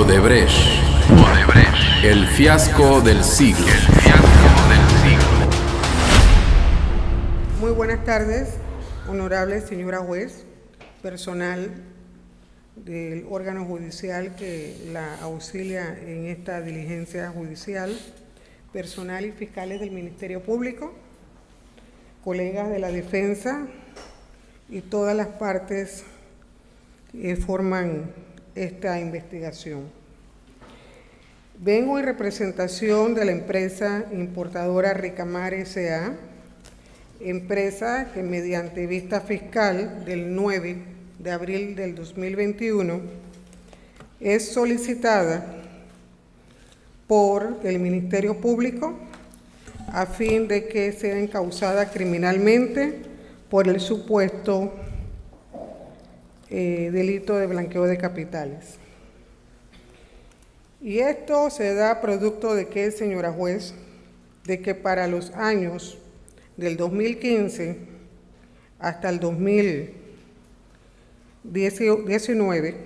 Odebrecht. El fiasco del siglo. Muy buenas tardes, honorable señora juez, personal del órgano judicial que la auxilia en esta diligencia judicial, personal y fiscales del Ministerio Público, colegas de la defensa y todas las partes que forman esta investigación. Vengo en representación de la empresa importadora Ricamar S.A., empresa que mediante vista fiscal del 9 de abril del 2021 es solicitada por el Ministerio Público a fin de que sea encausada criminalmente por el supuesto delito de blanqueo de capitales. Y esto se da producto de que, señora juez, de que para los años del 2015 hasta el 2019,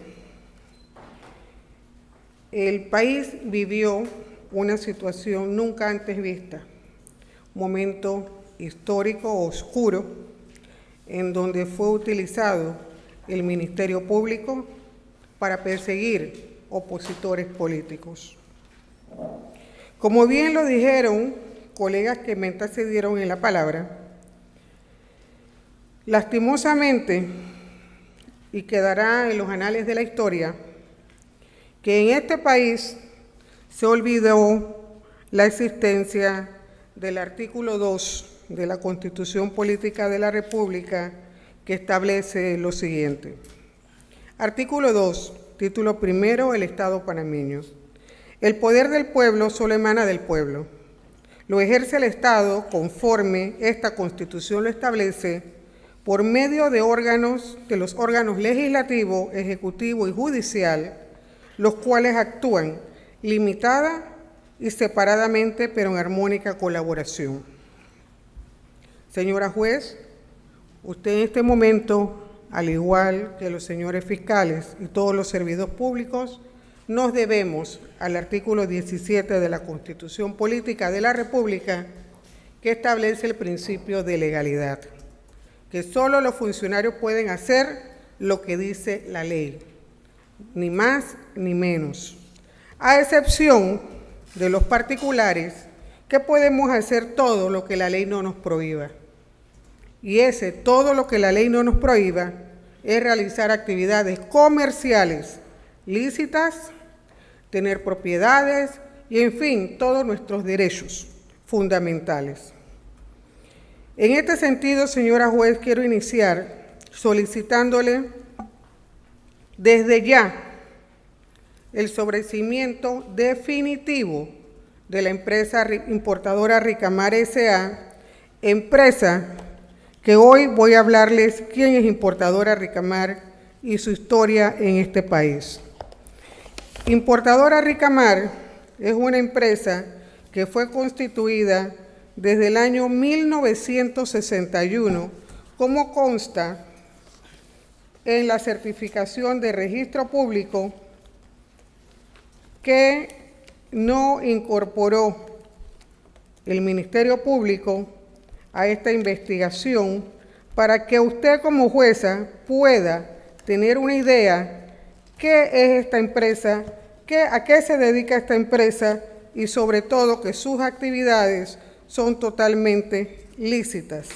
el país vivió una situación nunca antes vista, un momento histórico oscuro en donde fue utilizado el Ministerio Público para perseguir opositores políticos. Como bien lo dijeron colegas que me antecedieron en la palabra, lastimosamente, y quedará en los anales de la historia, que en este país se olvidó la existencia del artículo 2 de la Constitución Política de la República, que establece lo siguiente. Artículo 2, título primero, el Estado panameño. El poder del pueblo solo emana del pueblo. Lo ejerce el Estado conforme esta Constitución lo establece por medio de los órganos legislativo, ejecutivo y judicial, los cuales actúan limitada y separadamente, pero en armónica colaboración. Señora juez, usted en este momento, al igual que los señores fiscales y todos los servidores públicos, nos debemos al artículo 17 de la Constitución Política de la República, que establece el principio de legalidad, que solo los funcionarios pueden hacer lo que dice la ley, ni más ni menos, a excepción de los particulares, que podemos hacer todo lo que la ley no nos prohíba. Y todo lo que la ley no nos prohíba es realizar actividades comerciales lícitas, tener propiedades y, en fin, todos nuestros derechos fundamentales. En este sentido, señora juez, quiero iniciar solicitándole desde ya el sobreseimiento definitivo de la empresa importadora Ricamar S.A., empresa que hoy voy a hablarles quién es importadora Ricamar y su historia en este país. Importadora Ricamar es una empresa que fue constituida desde el año 1961, como consta en la certificación de registro público que no incorporó el Ministerio Público a esta investigación para que usted como jueza pueda tener una idea qué es esta empresa, a qué se dedica esta empresa y sobre todo que sus actividades son totalmente lícitas,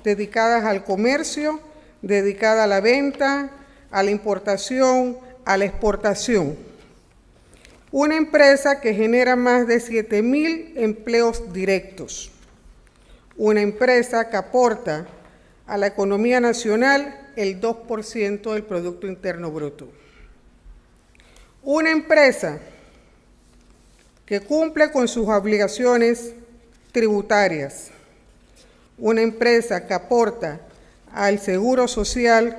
dedicadas al comercio, dedicadas a la venta, a la importación, a la exportación. Una empresa que genera más de 7,000 empleos directos. Una empresa que aporta a la economía nacional el 2% del Producto Interno Bruto. Una empresa que cumple con sus obligaciones tributarias. Una empresa que aporta al Seguro Social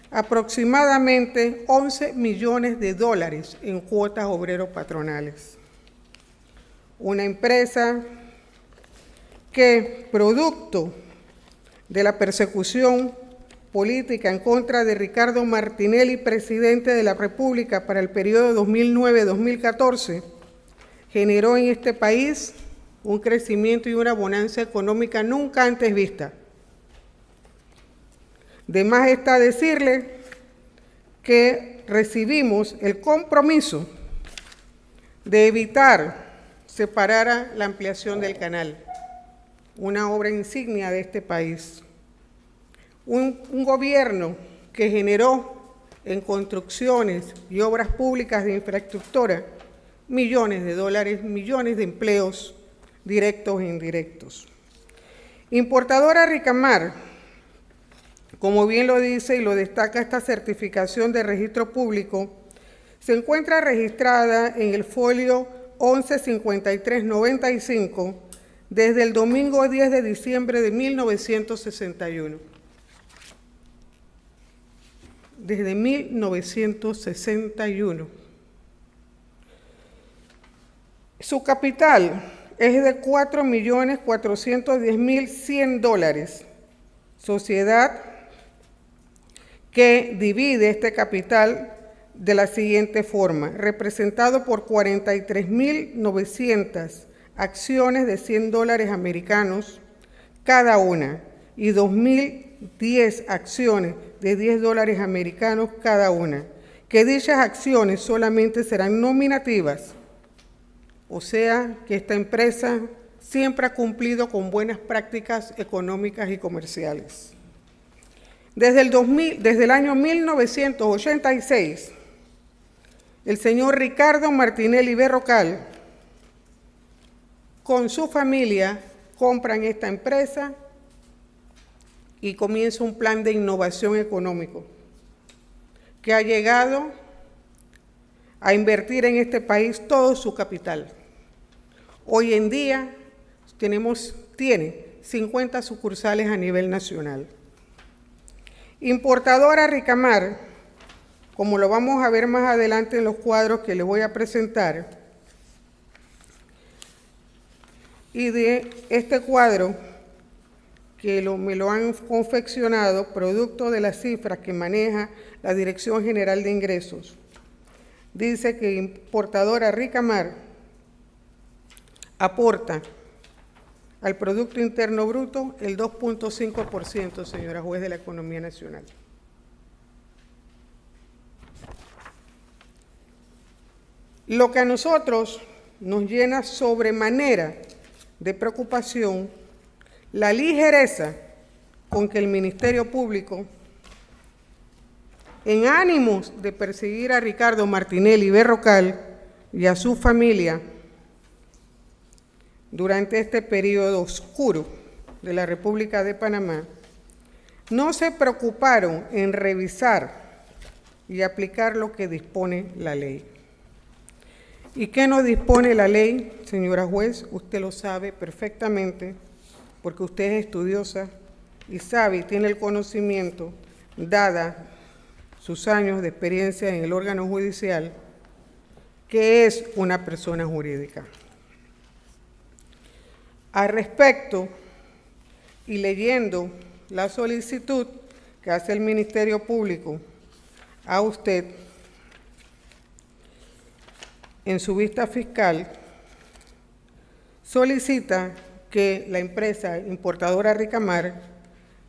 aproximadamente 11 millones de dólares en cuotas obreros patronales. Una empresa que, producto de la persecución política en contra de Ricardo Martinelli, presidente de la República para el periodo 2009-2014, generó en este país un crecimiento y una bonanza económica nunca antes vista. De más está decirle que recibimos el compromiso de evitar separar la ampliación del canal, una obra insignia de este país. Un gobierno que generó en construcciones y obras públicas de infraestructura millones de dólares, millones de empleos directos e indirectos. Importadora Ricamar, como bien lo dice y lo destaca esta certificación de registro público, se encuentra registrada en el folio 115395 desde el domingo 10 de diciembre de 1961. Desde 1961. Su capital es de $4.410.100. Sociedad que divide este capital de la siguiente forma: representado por 43.900 acciones de $100 americanos cada una y 2.010 acciones de $10 americanos cada una, que dichas acciones solamente serán nominativas, o sea que esta empresa siempre ha cumplido con buenas prácticas económicas y comerciales. Desde el año 1986, el señor Ricardo Martinelli Berrocal, con su familia, compran esta empresa y comienza un plan de innovación económico que ha llegado a invertir en este país todo su capital. Hoy en día tiene 50 sucursales a nivel nacional. Importadora Ricamar, como lo vamos a ver más adelante en los cuadros que le voy a presentar, y de este cuadro que me lo han confeccionado, producto de las cifras que maneja la Dirección General de Ingresos, dice que Importadora Ricamar aporta al Producto Interno Bruto el 2.5%, señora juez de la economía nacional. Lo que a nosotros nos llena sobremanera de preocupación, la ligereza con que el Ministerio Público, en ánimos de perseguir a Ricardo Martinelli Berrocal y a su familia durante este periodo oscuro de la República de Panamá, no se preocuparon en revisar y aplicar lo que dispone la ley. ¿Y qué nos dispone la ley, señora juez? Usted lo sabe perfectamente, porque usted es estudiosa y sabe y tiene el conocimiento, dada sus años de experiencia en el órgano judicial, que es una persona jurídica. Al respecto, y leyendo la solicitud que hace el Ministerio Público a usted en su vista fiscal, solicita que la empresa Importadora Ricamar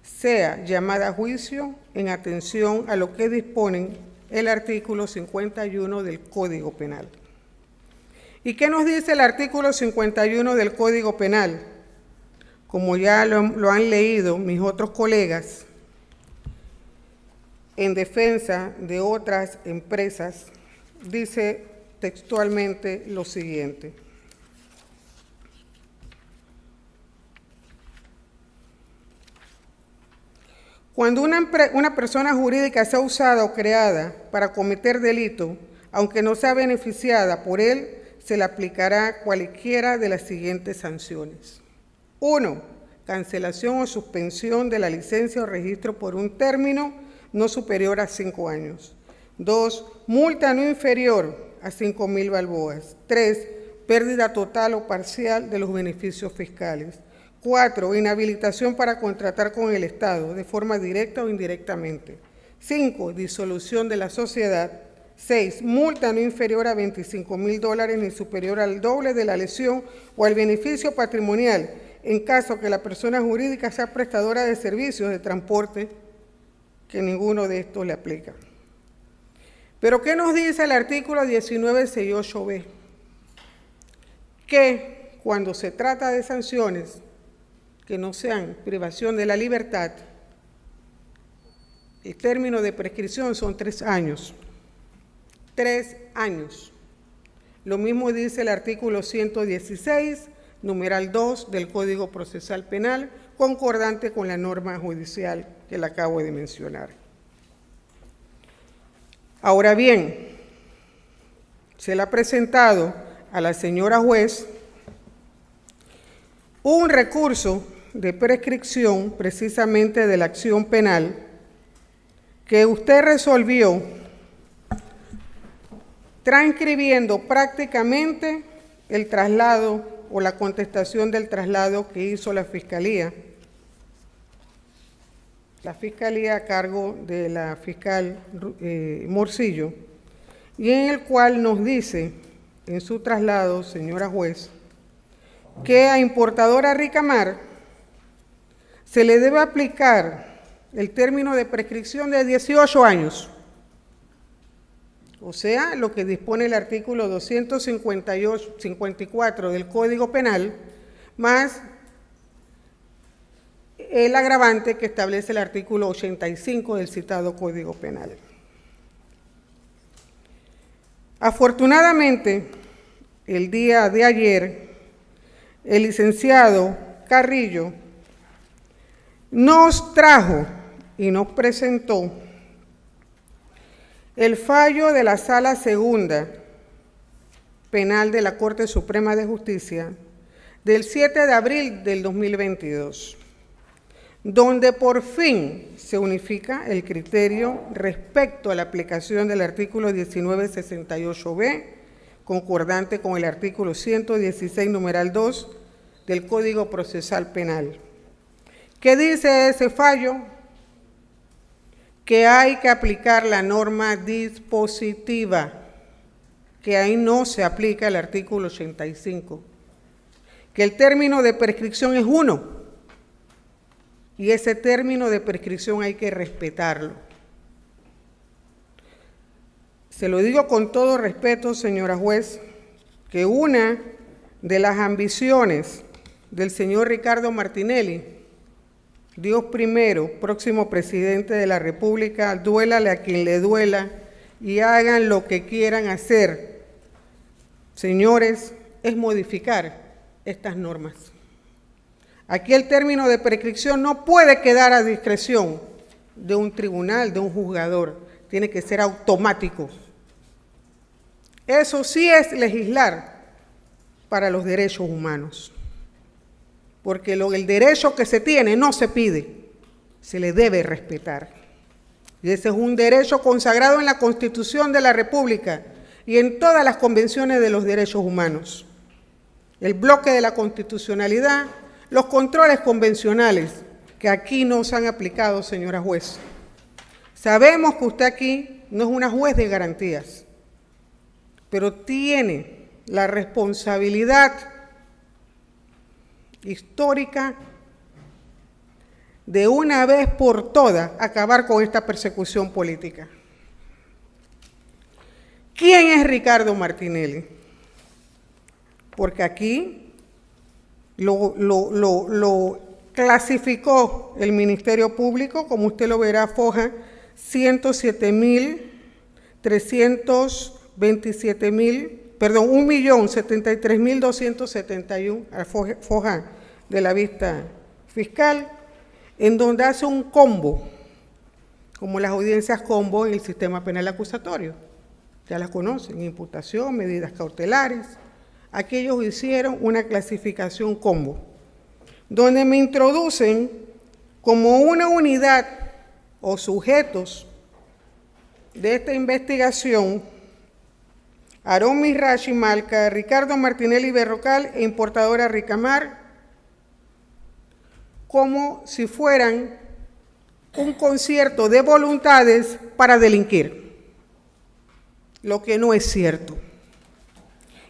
sea llamada a juicio en atención a lo que disponen el artículo 51 del Código Penal. ¿Y qué nos dice el artículo 51 del Código Penal? Como ya lo han leído mis otros colegas, en defensa de otras empresas, dice textualmente lo siguiente: cuando una persona jurídica sea usada o creada para cometer delito, aunque no sea beneficiada por él, se le aplicará cualquiera de las siguientes sanciones. 1. Cancelación o suspensión de la licencia o registro por un término no superior a 5 años. 2. Multa no inferior a 5.000 balboas. 3. Pérdida total o parcial de los beneficios fiscales. 4, inhabilitación para contratar con el Estado, de forma directa o indirectamente. 5, disolución de la sociedad. 6, multa no inferior a $25,000 ni superior al doble de la lesión o al beneficio patrimonial, en caso que la persona jurídica sea prestadora de servicios de transporte, que ninguno de estos le aplica. Pero ¿qué nos dice el artículo 1968b? Que cuando se trata de sanciones que no sean privación de la libertad, el término de prescripción son 3 años. 3 años. Lo mismo dice el artículo 116, numeral 2 del Código Procesal Penal, concordante con la norma judicial que le acabo de mencionar. Ahora bien, se le ha presentado a la señora juez un recurso de prescripción precisamente de la acción penal que usted resolvió transcribiendo prácticamente el traslado o la contestación del traslado que hizo la Fiscalía a cargo de la fiscal Morcillo, y en el cual nos dice en su traslado, señora juez, que a importadora Ricamar se le debe aplicar el término de prescripción de 18 años, o sea, lo que dispone el artículo 254 del Código Penal, más el agravante que establece el artículo 85 del citado Código Penal. Afortunadamente, el día de ayer, el licenciado Carrillo nos trajo y nos presentó el fallo de la Sala Segunda Penal de la Corte Suprema de Justicia del 7 de abril del 2022, donde por fin se unifica el criterio respecto a la aplicación del artículo 1968b, concordante con el artículo 116, numeral 2 del Código Procesal Penal. ¿Qué dice ese fallo? Que hay que aplicar la norma dispositiva, que ahí no se aplica el artículo 85, que el término de prescripción es 1, y ese término de prescripción hay que respetarlo. Se lo digo con todo respeto, señora juez, que una de las ambiciones del señor Ricardo Martinelli, Dios primero, próximo presidente de la República, duélale a quien le duela y hagan lo que quieran hacer, señores, es modificar estas normas. Aquí el término de prescripción no puede quedar a discreción de un tribunal, de un juzgador, tiene que ser automático. Eso sí es legislar para los derechos humanos, porque el derecho que se tiene no se pide, se le debe respetar. Y ese es un derecho consagrado en la Constitución de la República y en todas las convenciones de los derechos humanos. El bloque de la constitucionalidad, los controles convencionales que aquí no se han aplicado, señora juez. Sabemos que usted aquí no es una juez de garantías, pero tiene la responsabilidad histórica de una vez por todas acabar con esta persecución política. ¿Quién es Ricardo Martinelli? Porque aquí lo clasificó el Ministerio Público, como usted lo verá, foja 1.073.271, foja de la vista fiscal, en donde hace un combo, como las audiencias combo en el sistema penal acusatorio. Ya las conocen, imputación, medidas cautelares. Aquí ellos hicieron una clasificación combo, donde me introducen como una unidad o sujetos de esta investigación Aarón Mirachi Malca, Ricardo Martinelli Berrocal e importadora Ricamar, como si fueran un concierto de voluntades para delinquir, lo que no es cierto.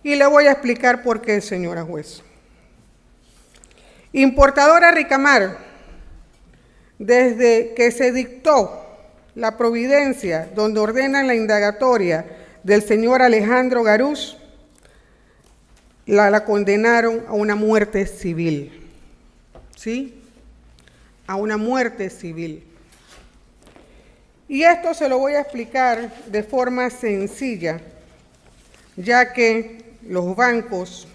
Y le voy a explicar por qué, señora juez. Importadora Ricamar, desde que se dictó la providencia donde ordenan la indagatoria del señor Alejandro Garús, la condenaron a una muerte civil, ¿sí? A una muerte civil. Y esto se lo voy a explicar de forma sencilla, ya que los bancos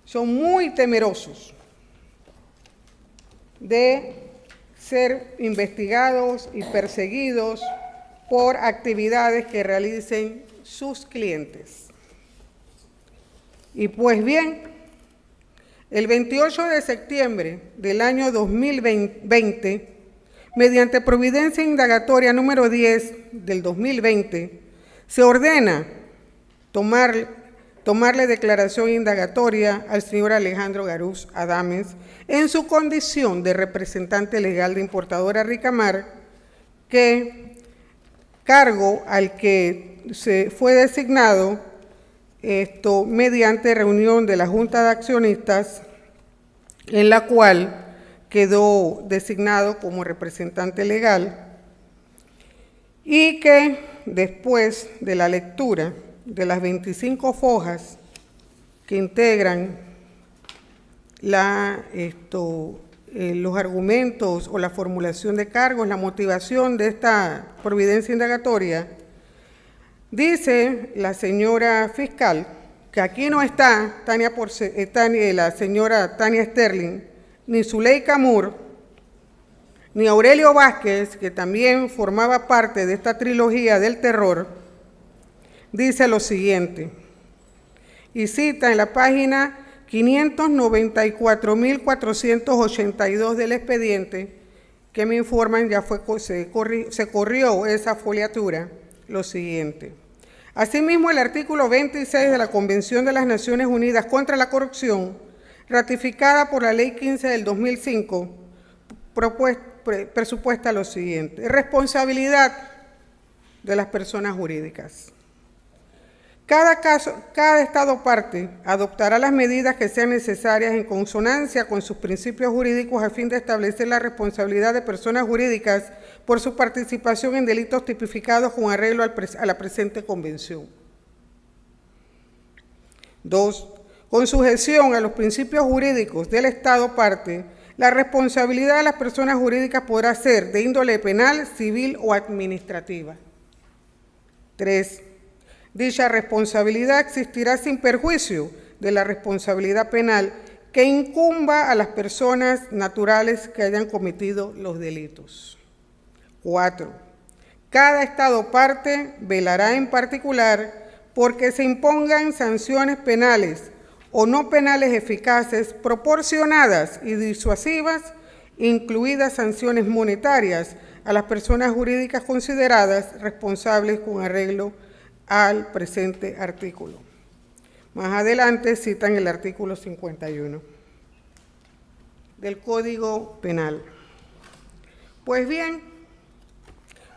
son muy temerosos de ser investigados y perseguidos por actividades que realicen sus clientes. Y pues bien, el 28 de septiembre del año 2020, mediante providencia indagatoria número 10 del 2020, se ordena tomarle declaración indagatoria al señor Alejandro Garús Adames en su condición de representante legal de Importadora Ricamar, cargo al que se fue designado mediante reunión de la Junta de Accionistas, en la cual quedó designado como representante legal, y que después de la lectura de las 25 fojas que integran los argumentos o la formulación de cargos, la motivación de esta providencia indagatoria, dice la señora fiscal, que aquí no está la señora Tania Sterling, ni Zuleika Moore, ni Aurelio Vázquez, que también formaba parte de esta trilogía del terror, dice lo siguiente, y cita en la página 594.482 del expediente, que me informan ya se corrió esa foliatura, lo siguiente. Asimismo, el artículo 26 de la Convención de las Naciones Unidas contra la Corrupción, ratificada por la Ley 15 del 2005, presupuesta lo siguiente: responsabilidad de las personas jurídicas. Cada Estado parte adoptará las medidas que sean necesarias en consonancia con sus principios jurídicos a fin de establecer la responsabilidad de personas jurídicas por su participación en delitos tipificados con arreglo a la presente convención. 2. Con sujeción a los principios jurídicos del Estado parte, la responsabilidad de las personas jurídicas podrá ser de índole penal, civil o administrativa. 3. Dicha responsabilidad existirá sin perjuicio de la responsabilidad penal que incumba a las personas naturales que hayan cometido los delitos. 4. Cada Estado parte velará en particular porque se impongan sanciones penales o no penales eficaces, proporcionadas y disuasivas, incluidas sanciones monetarias a las personas jurídicas consideradas responsables con arreglo al presente artículo. Más adelante citan el artículo 51 del Código Penal. Pues bien,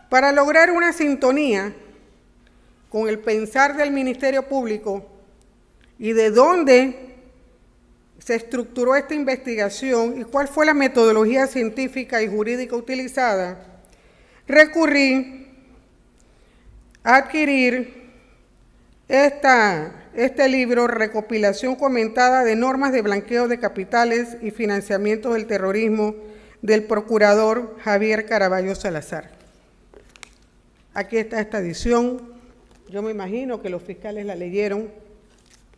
para lograr una sintonía con el pensar del Ministerio Público y de dónde se estructuró esta investigación y cuál fue la metodología científica y jurídica utilizada, recurrí a adquirir este libro, Recopilación comentada de normas de blanqueo de capitales y financiamiento del terrorismo, del procurador Javier Caraballo Salazar. Aquí está esta edición. Yo me imagino que los fiscales la leyeron,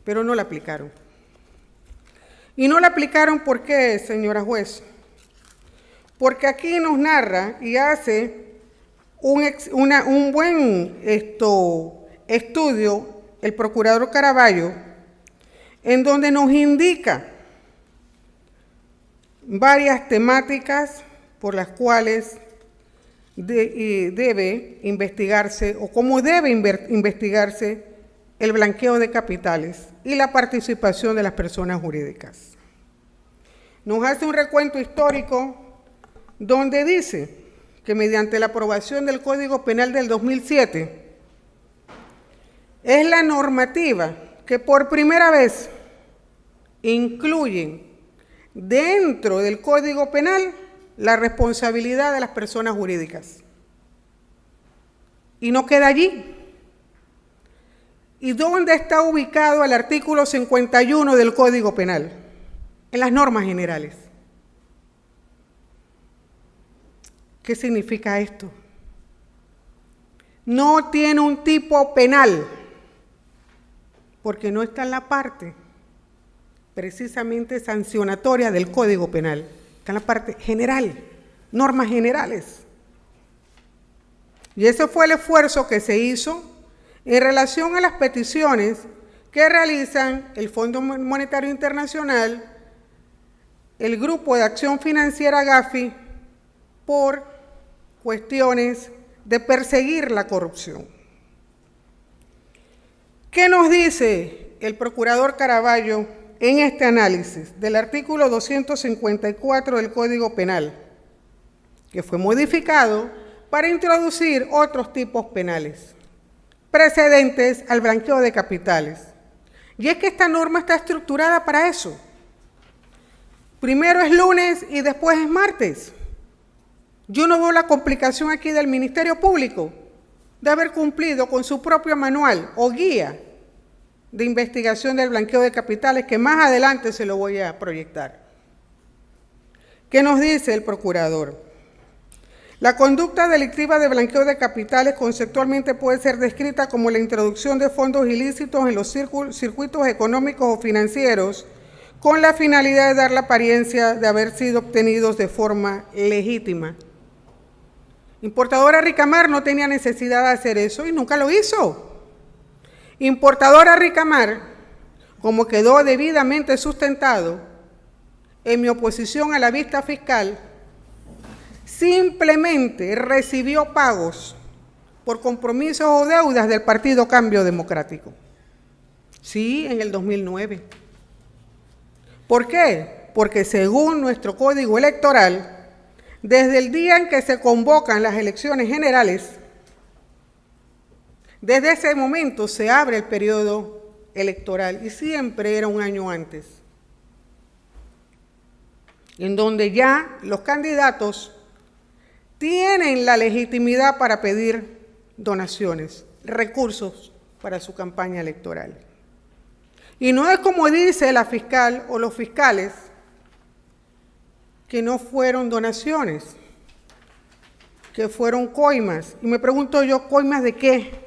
pero no la aplicaron. Y no la aplicaron, ¿por qué, señora juez? Porque aquí nos narra y hace un buen estudio el procurador Caraballo, en donde nos indica varias temáticas por las cuales debe investigarse o cómo debe investigarse el blanqueo de capitales y la participación de las personas jurídicas. nos hace un recuento histórico donde dice que mediante la aprobación del Código Penal del 2007, es la normativa que por primera vez incluye dentro del Código Penal la responsabilidad de las personas jurídicas. Y no queda allí. ¿Y dónde está ubicado el artículo 51 del Código Penal? En las normas generales. ¿Qué significa esto? No tiene un tipo penal, porque no está en la parte precisamente sancionatoria del Código Penal, está en la parte general, normas generales. Y ese fue el esfuerzo que se hizo en relación a las peticiones que realizan el Fondo Monetario Internacional, el Grupo de Acción Financiera Gafi, por cuestiones de perseguir la corrupción. ¿Qué nos dice el procurador Caraballo en este análisis del artículo 254 del Código Penal, que fue modificado para introducir otros tipos penales precedentes al blanqueo de capitales? Y es que esta norma está estructurada para eso. Primero es lunes y después es martes. Yo no veo la complicación aquí del Ministerio Público de haber cumplido con su propio manual o guía de investigación del blanqueo de capitales, que más adelante se lo voy a proyectar. ¿Qué nos dice el procurador? La conducta delictiva de blanqueo de capitales conceptualmente puede ser descrita como la introducción de fondos ilícitos en los circuitos económicos o financieros con la finalidad de dar la apariencia de haber sido obtenidos de forma legítima. Importadora Ricamar no tenía necesidad de hacer eso y nunca lo hizo. Importadora Ricamar, como quedó debidamente sustentado en mi oposición a la vista fiscal, simplemente recibió pagos por compromisos o deudas del Partido Cambio Democrático. Sí, en el 2009. ¿Por qué? Porque según nuestro Código Electoral, desde el día en que se convocan las elecciones generales, desde ese momento se abre el periodo electoral y siempre era un año antes, en donde ya los candidatos tienen la legitimidad para pedir donaciones, recursos para su campaña electoral. Y no es como dice la fiscal o los fiscales, que no fueron donaciones, que fueron coimas. Y me pregunto yo, ¿coimas de qué?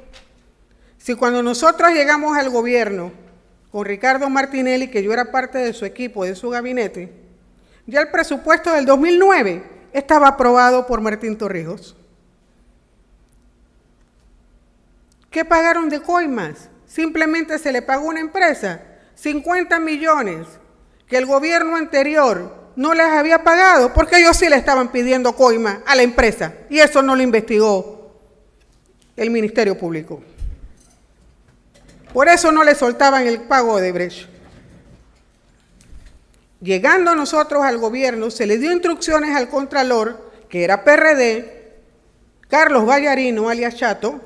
Si cuando nosotros llegamos al gobierno con Ricardo Martinelli, que yo era parte de su equipo, de su gabinete, ya el presupuesto del 2009 estaba aprobado por Martín Torrijos. ¿Qué pagaron de coimas? Simplemente se le pagó a una empresa 50 millones que el gobierno anterior no les había pagado, porque ellos sí le estaban pidiendo coima a la empresa, y eso no lo investigó el Ministerio Público. Por eso no le soltaban el pago de Brecht. Llegando nosotros al gobierno, se le dio instrucciones al Contralor, que era PRD, Carlos Vallarino, alias Chato,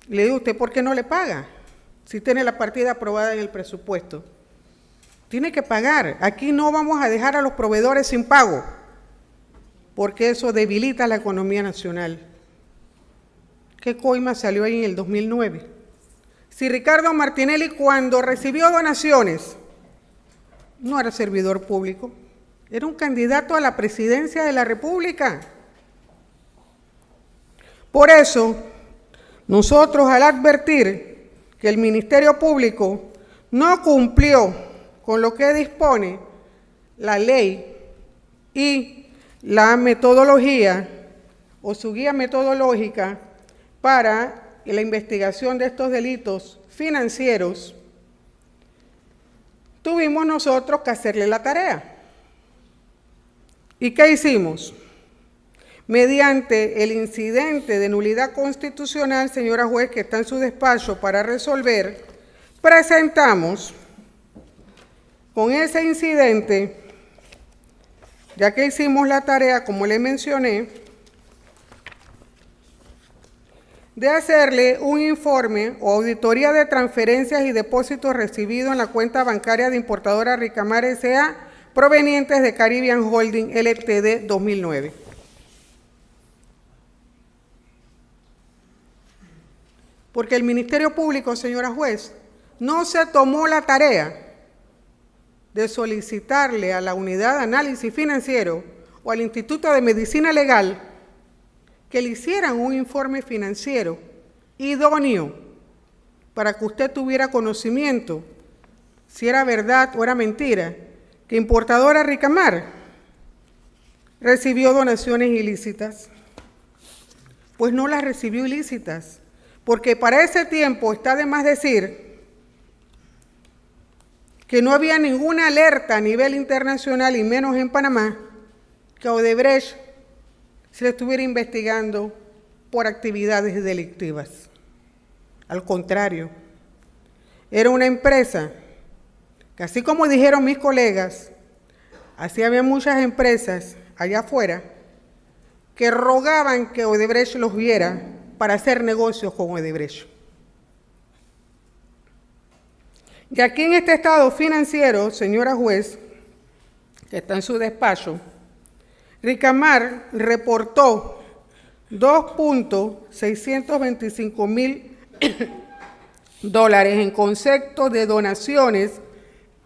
y le digo, ¿usted por qué no le paga? Si tiene la partida aprobada en el presupuesto. Tiene que pagar. Aquí no vamos a dejar a los proveedores sin pago, porque eso debilita la economía nacional. ¿Qué coima salió ahí en el 2009? Si Ricardo Martinelli, cuando recibió donaciones, no era servidor público, era un candidato a la presidencia de la República. Por eso, nosotros, al advertir que el Ministerio Público no cumplió con lo que dispone la ley y la metodología o su guía metodológica para la investigación de estos delitos financieros, tuvimos nosotros que hacerle la tarea. ¿Y qué hicimos? Mediante el incidente de nulidad constitucional, señora juez, que está en su despacho para resolver, presentamos con ese incidente ya que hicimos la tarea, como le mencioné, de hacerle un informe o auditoría de transferencias y depósitos recibidos en la cuenta bancaria de importadora Ricamar S.A. provenientes de Caribbean Holding Ltd. 2009. Porque el Ministerio Público, señora juez, no se tomó la tarea de solicitarle a la Unidad de Análisis Financiero o al Instituto de Medicina Legal que le hicieran un informe financiero idóneo para que usted tuviera conocimiento si era verdad o era mentira que importadora Ricamar recibió donaciones ilícitas. Pues no las recibió ilícitas, porque para ese tiempo está de más decir que no había ninguna alerta a nivel internacional y menos en Panamá que a Odebrecht se le estuviera investigando por actividades delictivas. Al contrario, era una empresa que, así como dijeron mis colegas, así había muchas empresas allá afuera que rogaban que Odebrecht los viera para hacer negocios con Odebrecht. Y aquí en este estado financiero, señora juez, que está en su despacho, Ricamar reportó $2.625.000 en concepto de donaciones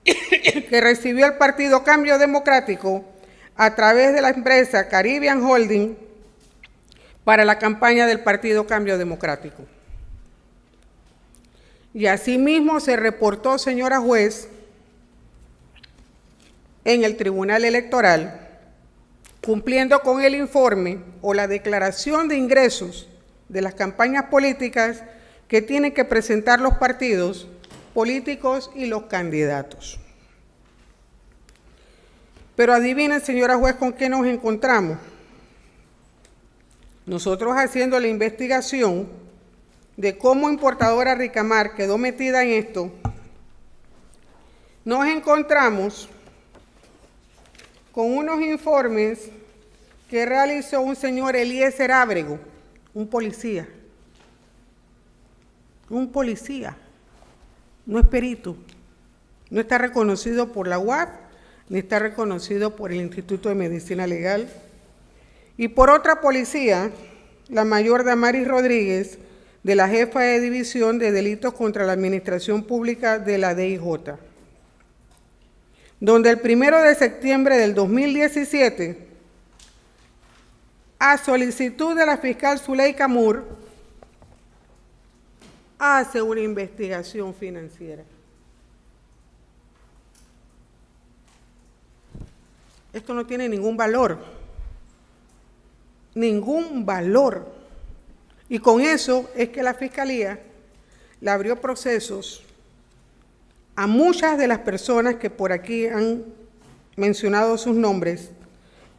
que recibió el Partido Cambio Democrático a través de la empresa Caribbean Holding para la campaña del Partido Cambio Democrático. Y asimismo se reportó, señora juez, en el Tribunal Electoral, cumpliendo con el informe o la declaración de ingresos de las campañas políticas que tienen que presentar los partidos políticos y los candidatos. Pero adivinen, señora juez, con qué nos encontramos. Nosotros haciendo la investigación de cómo importadora Ricamar quedó metida en esto, nos encontramos con unos informes que realizó un señor Eliezer Ábrego, un policía, no es perito, no está reconocido por la UAP, ni está reconocido por el Instituto de Medicina Legal, y por otra policía, la mayor Damaris Rodríguez, de la jefa de División de Delitos contra la Administración Pública de la DIJ, donde el 1 de septiembre del 2017, a solicitud de la fiscal Zuleika Moore, hace una investigación financiera. Esto no tiene ningún valor, y con eso es que la Fiscalía le abrió procesos a muchas de las personas que por aquí han mencionado sus nombres,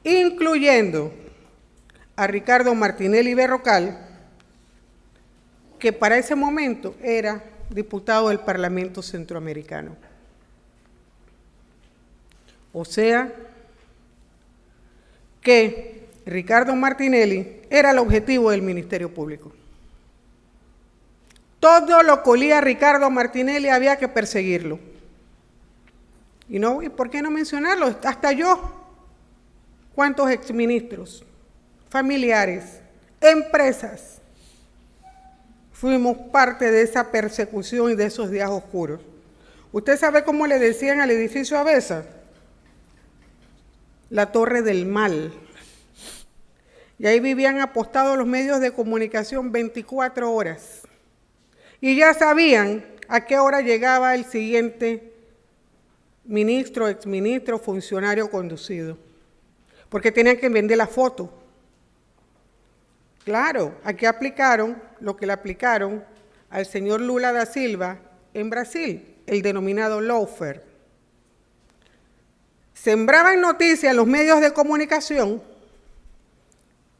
incluyendo a Ricardo Martinelli Berrocal, que para ese momento era diputado del Parlamento Centroamericano. O sea, que Ricardo Martinelli era el objetivo del Ministerio Público. Todo lo que olía a Ricardo Martinelli había que perseguirlo. ¿Y por qué no mencionarlo? Hasta yo. ¿Cuántos exministros, familiares, empresas fuimos parte de esa persecución y de esos días oscuros? ¿Usted sabe cómo le decían al edificio Avesa? La Torre del Mal. Y ahí vivían apostados los medios de comunicación 24 horas. Y ya sabían a qué hora llegaba el siguiente ministro, exministro, funcionario conducido. Porque tenían que vender la foto. Claro, aquí aplicaron lo que le aplicaron al señor Lula da Silva en Brasil, el denominado lawfare. Sembraban noticias en los medios de comunicación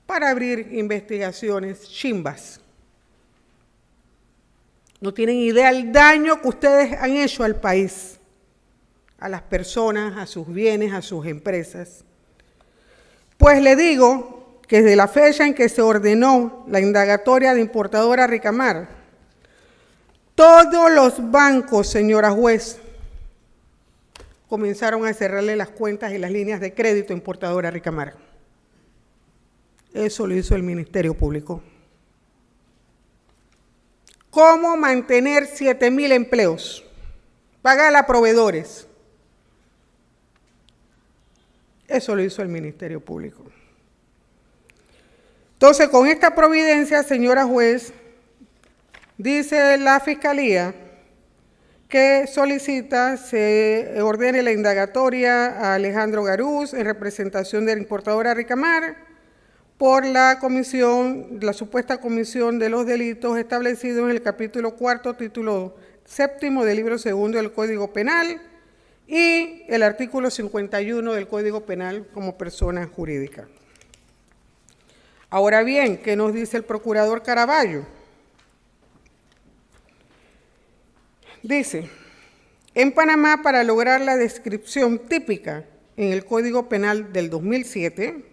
para abrir investigaciones chimbas. No tienen idea del daño que ustedes han hecho al país, a las personas, a sus bienes, a sus empresas, Pues le digo que desde la fecha en que se ordenó la indagatoria de importadora Ricamar, todos los bancos, señora juez, comenzaron a cerrarle las cuentas y las líneas de crédito a importadora Ricamar. Eso lo hizo el Ministerio Público. ¿Cómo mantener 7,000 empleos? Pagar a proveedores. Eso lo hizo el Ministerio Público. Entonces, con esta providencia, señora juez, dice la Fiscalía que solicita se ordene la indagatoria a Alejandro Garús en representación de la importadora Ricamar por la supuesta comisión de los delitos establecidos en el capítulo 4, título 7 del libro 2 del Código Penal y el artículo 51 del Código Penal como persona jurídica. Ahora bien, ¿qué nos dice el procurador Caraballo? Dice, en Panamá, para lograr la descripción típica en el Código Penal del 2007,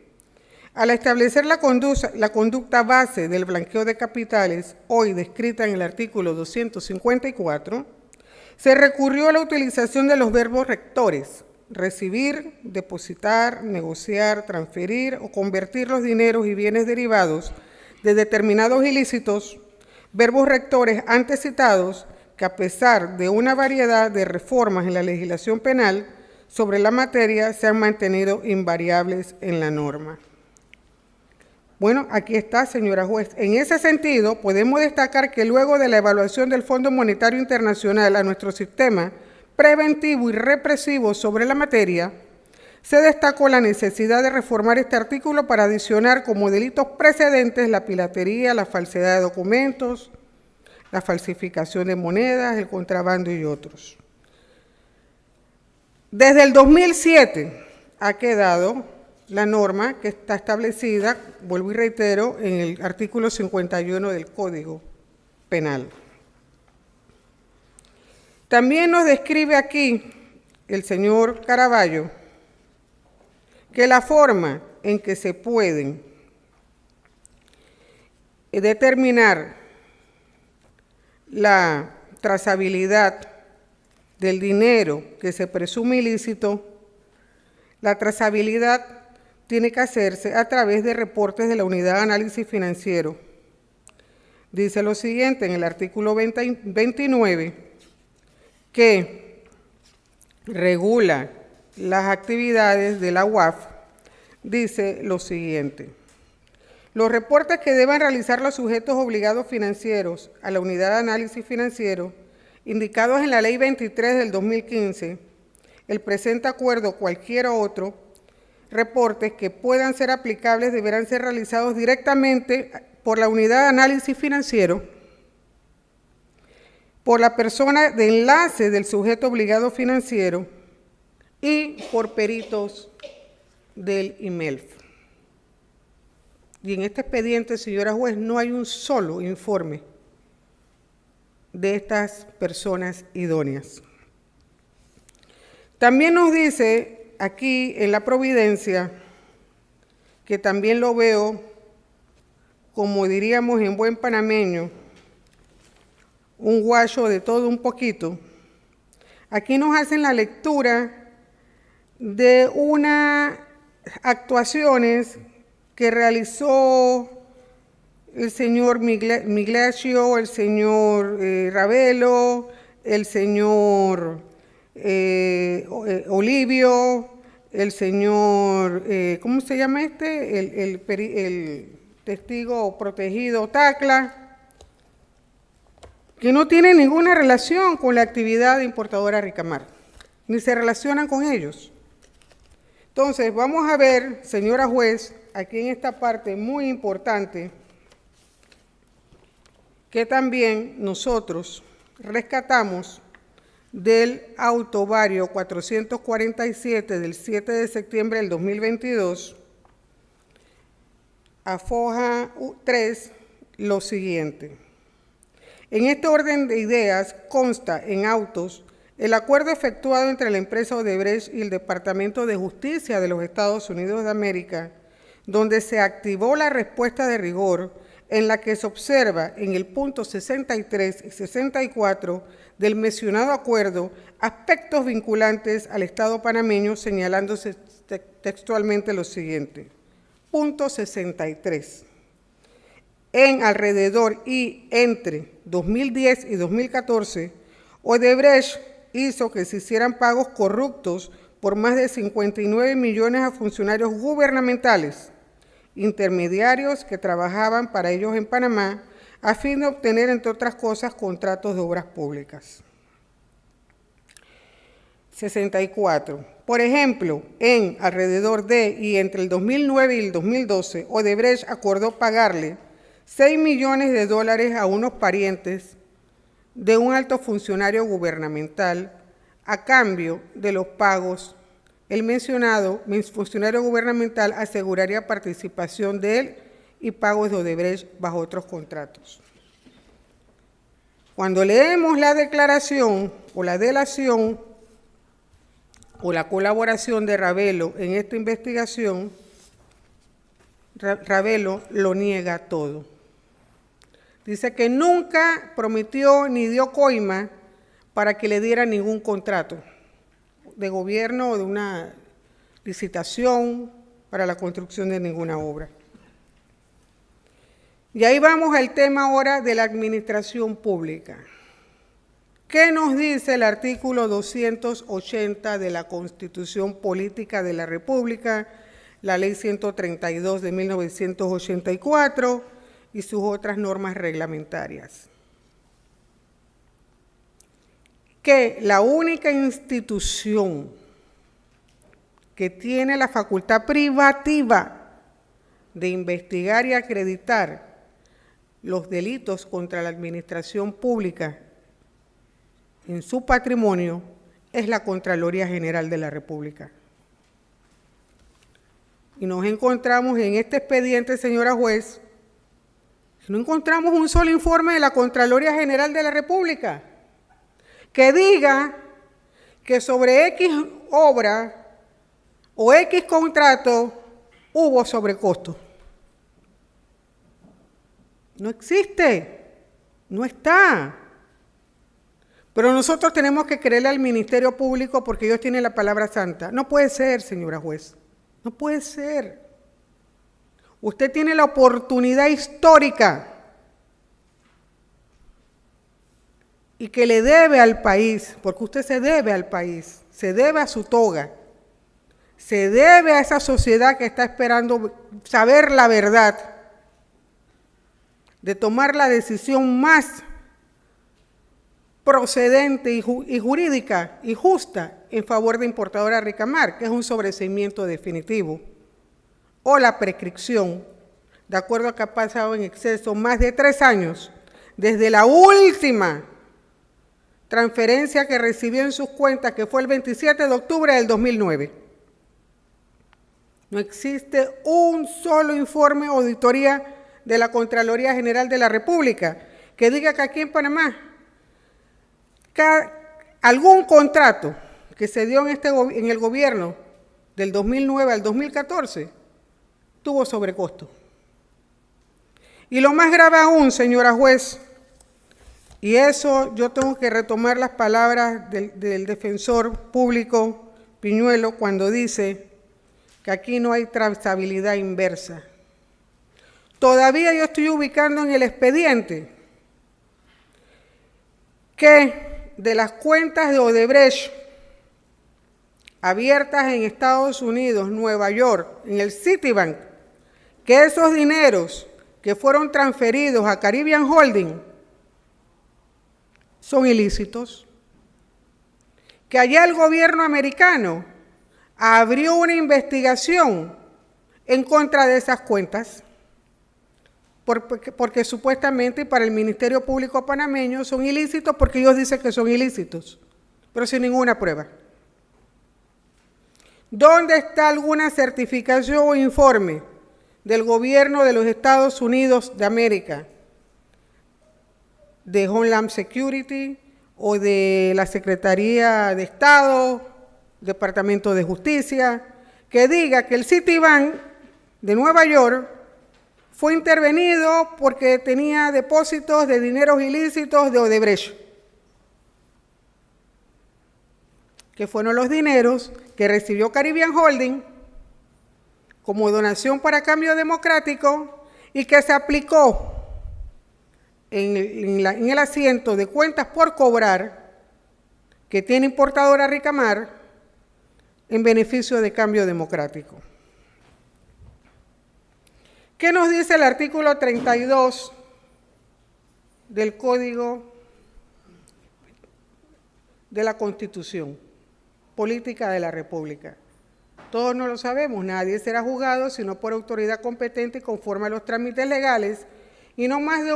al establecer la conducta base del blanqueo de capitales, hoy descrita en el artículo 254, se recurrió a la utilización de los verbos rectores, recibir, depositar, negociar, transferir o convertir los dineros y bienes derivados de determinados ilícitos, verbos rectores antes citados, que a pesar de una variedad de reformas en la legislación penal sobre la materia, se han mantenido invariables en la norma. Bueno, aquí está, señora juez. En ese sentido, podemos destacar que luego de la evaluación del Fondo Monetario Internacional a nuestro sistema preventivo y represivo sobre la materia, se destacó la necesidad de reformar este artículo para adicionar como delitos precedentes la piratería, la falsedad de documentos, la falsificación de monedas, el contrabando y otros. Desde el 2007 ha quedado la norma que está establecida, vuelvo y reitero, en el artículo 51 del Código Penal. También nos describe aquí el señor Caraballo que la forma en que se pueden determinar la trazabilidad del dinero que se presume ilícito, la trazabilidad tiene que hacerse a través de reportes de la Unidad de Análisis Financiero. Dice lo siguiente en el artículo 29, que regula las actividades de la UAF, dice lo siguiente. Los reportes que deban realizar los sujetos obligados financieros a la Unidad de Análisis Financiero, indicados en la Ley 23 del 2015, el presente acuerdo o cualquier otro, reportes que puedan ser aplicables deberán ser realizados directamente por la Unidad de Análisis Financiero, por la persona de enlace del sujeto obligado financiero y por peritos del IMELF. Y en este expediente, señora juez, no hay un solo informe de estas personas idóneas. También nos dice aquí en la providencia, que también lo veo, como diríamos en buen panameño, un guayo de todo un poquito. Aquí nos hacen la lectura de unas actuaciones que realizó el señor Miglacio, el señor Ravelo, el señor Olivio, el señor, ¿cómo se llama este? El testigo protegido Tacla, que no tiene ninguna relación con la actividad de importadora Ricamar, ni se relacionan con ellos. Entonces, vamos a ver, señora juez, aquí en esta parte muy importante, que también nosotros rescatamos del auto vario 447 del 7 de septiembre del 2022, a foja 3, lo siguiente. En este orden de ideas consta en autos el acuerdo efectuado entre la empresa Odebrecht y el Departamento de Justicia de los Estados Unidos de América donde se activó la respuesta de rigor en la que se observa en el punto 63 y 64 del mencionado acuerdo aspectos vinculantes al Estado panameño, señalándose textualmente lo siguiente. Punto 63. En alrededor y entre 2010 y 2014, Odebrecht hizo que se hicieran pagos corruptos por más de 59 millones a funcionarios gubernamentales, intermediarios que trabajaban para ellos en Panamá, a fin de obtener, entre otras cosas, contratos de obras públicas. 64. Por ejemplo, en alrededor de y entre el 2009 y el 2012, Odebrecht acordó pagarle $6 millones a unos parientes de un alto funcionario gubernamental a cambio de los pagos. El mencionado funcionario gubernamental aseguraría participación de él y pagos de Odebrecht bajo otros contratos. Cuando leemos la declaración o la delación o la colaboración de Ravelo en esta investigación, Ravelo lo niega todo. Dice que nunca prometió ni dio coima para que le diera ningún contrato de gobierno o de una licitación para la construcción de ninguna obra. Y ahí vamos al tema ahora de la administración pública. ¿Qué nos dice el artículo 280 de la Constitución Política de la República, la Ley 132 de 1984 y sus otras normas reglamentarias? Que la única institución que tiene la facultad privativa de investigar y acreditar los delitos contra la administración pública en su patrimonio es la Contraloría General de la República. Y nos encontramos en este expediente, señora juez, no encontramos un solo informe de la Contraloría General de la República que diga que sobre X obra o X contrato hubo sobrecosto. No existe, no está. Pero nosotros tenemos que creerle al Ministerio Público porque ellos tienen la palabra santa. No puede ser, señora juez, no puede ser. Usted tiene la oportunidad histórica y que le debe al país, porque usted se debe al país, se debe a su toga, se debe a esa sociedad que está esperando saber la verdad, de tomar la decisión más procedente y jurídica y justa en favor de Importadora Ricamar, que es un sobreseimiento definitivo, o la prescripción, de acuerdo a que ha pasado en exceso más de 3 años, desde la última transferencia que recibió en sus cuentas, que fue el 27 de octubre del 2009. No existe un solo informe o auditoría de la Contraloría General de la República que diga que aquí en Panamá algún contrato que se dio en el gobierno del 2009 al 2014 tuvo sobrecosto. Y lo más grave aún, señora juez, y eso yo tengo que retomar las palabras del defensor público Piñuelo cuando dice que aquí no hay trazabilidad inversa. Todavía yo estoy ubicando en el expediente que de las cuentas de Odebrecht abiertas en Estados Unidos, Nueva York, en el Citibank, que esos dineros que fueron transferidos a Caribbean Holding son ilícitos, que allá el gobierno americano abrió una investigación en contra de esas cuentas, porque supuestamente para el Ministerio Público panameño son ilícitos porque ellos dicen que son ilícitos, pero sin ninguna prueba. ¿Dónde está alguna certificación o informe del gobierno de los Estados Unidos de América, de Homeland Security o de la Secretaría de Estado, Departamento de Justicia, que diga que el Citibank de Nueva York fue intervenido porque tenía depósitos de dineros ilícitos de Odebrecht, que fueron los dineros que recibió Caribbean Holding como donación para Cambio Democrático y que se aplicó en el asiento de cuentas por cobrar que tiene importadora Ricamar en beneficio de Cambio Democrático. ¿Qué nos dice el artículo 32 del Código de la Constitución Política de la República? Todos no lo sabemos, nadie será juzgado sino por autoridad competente y conforme a los trámites legales y no más de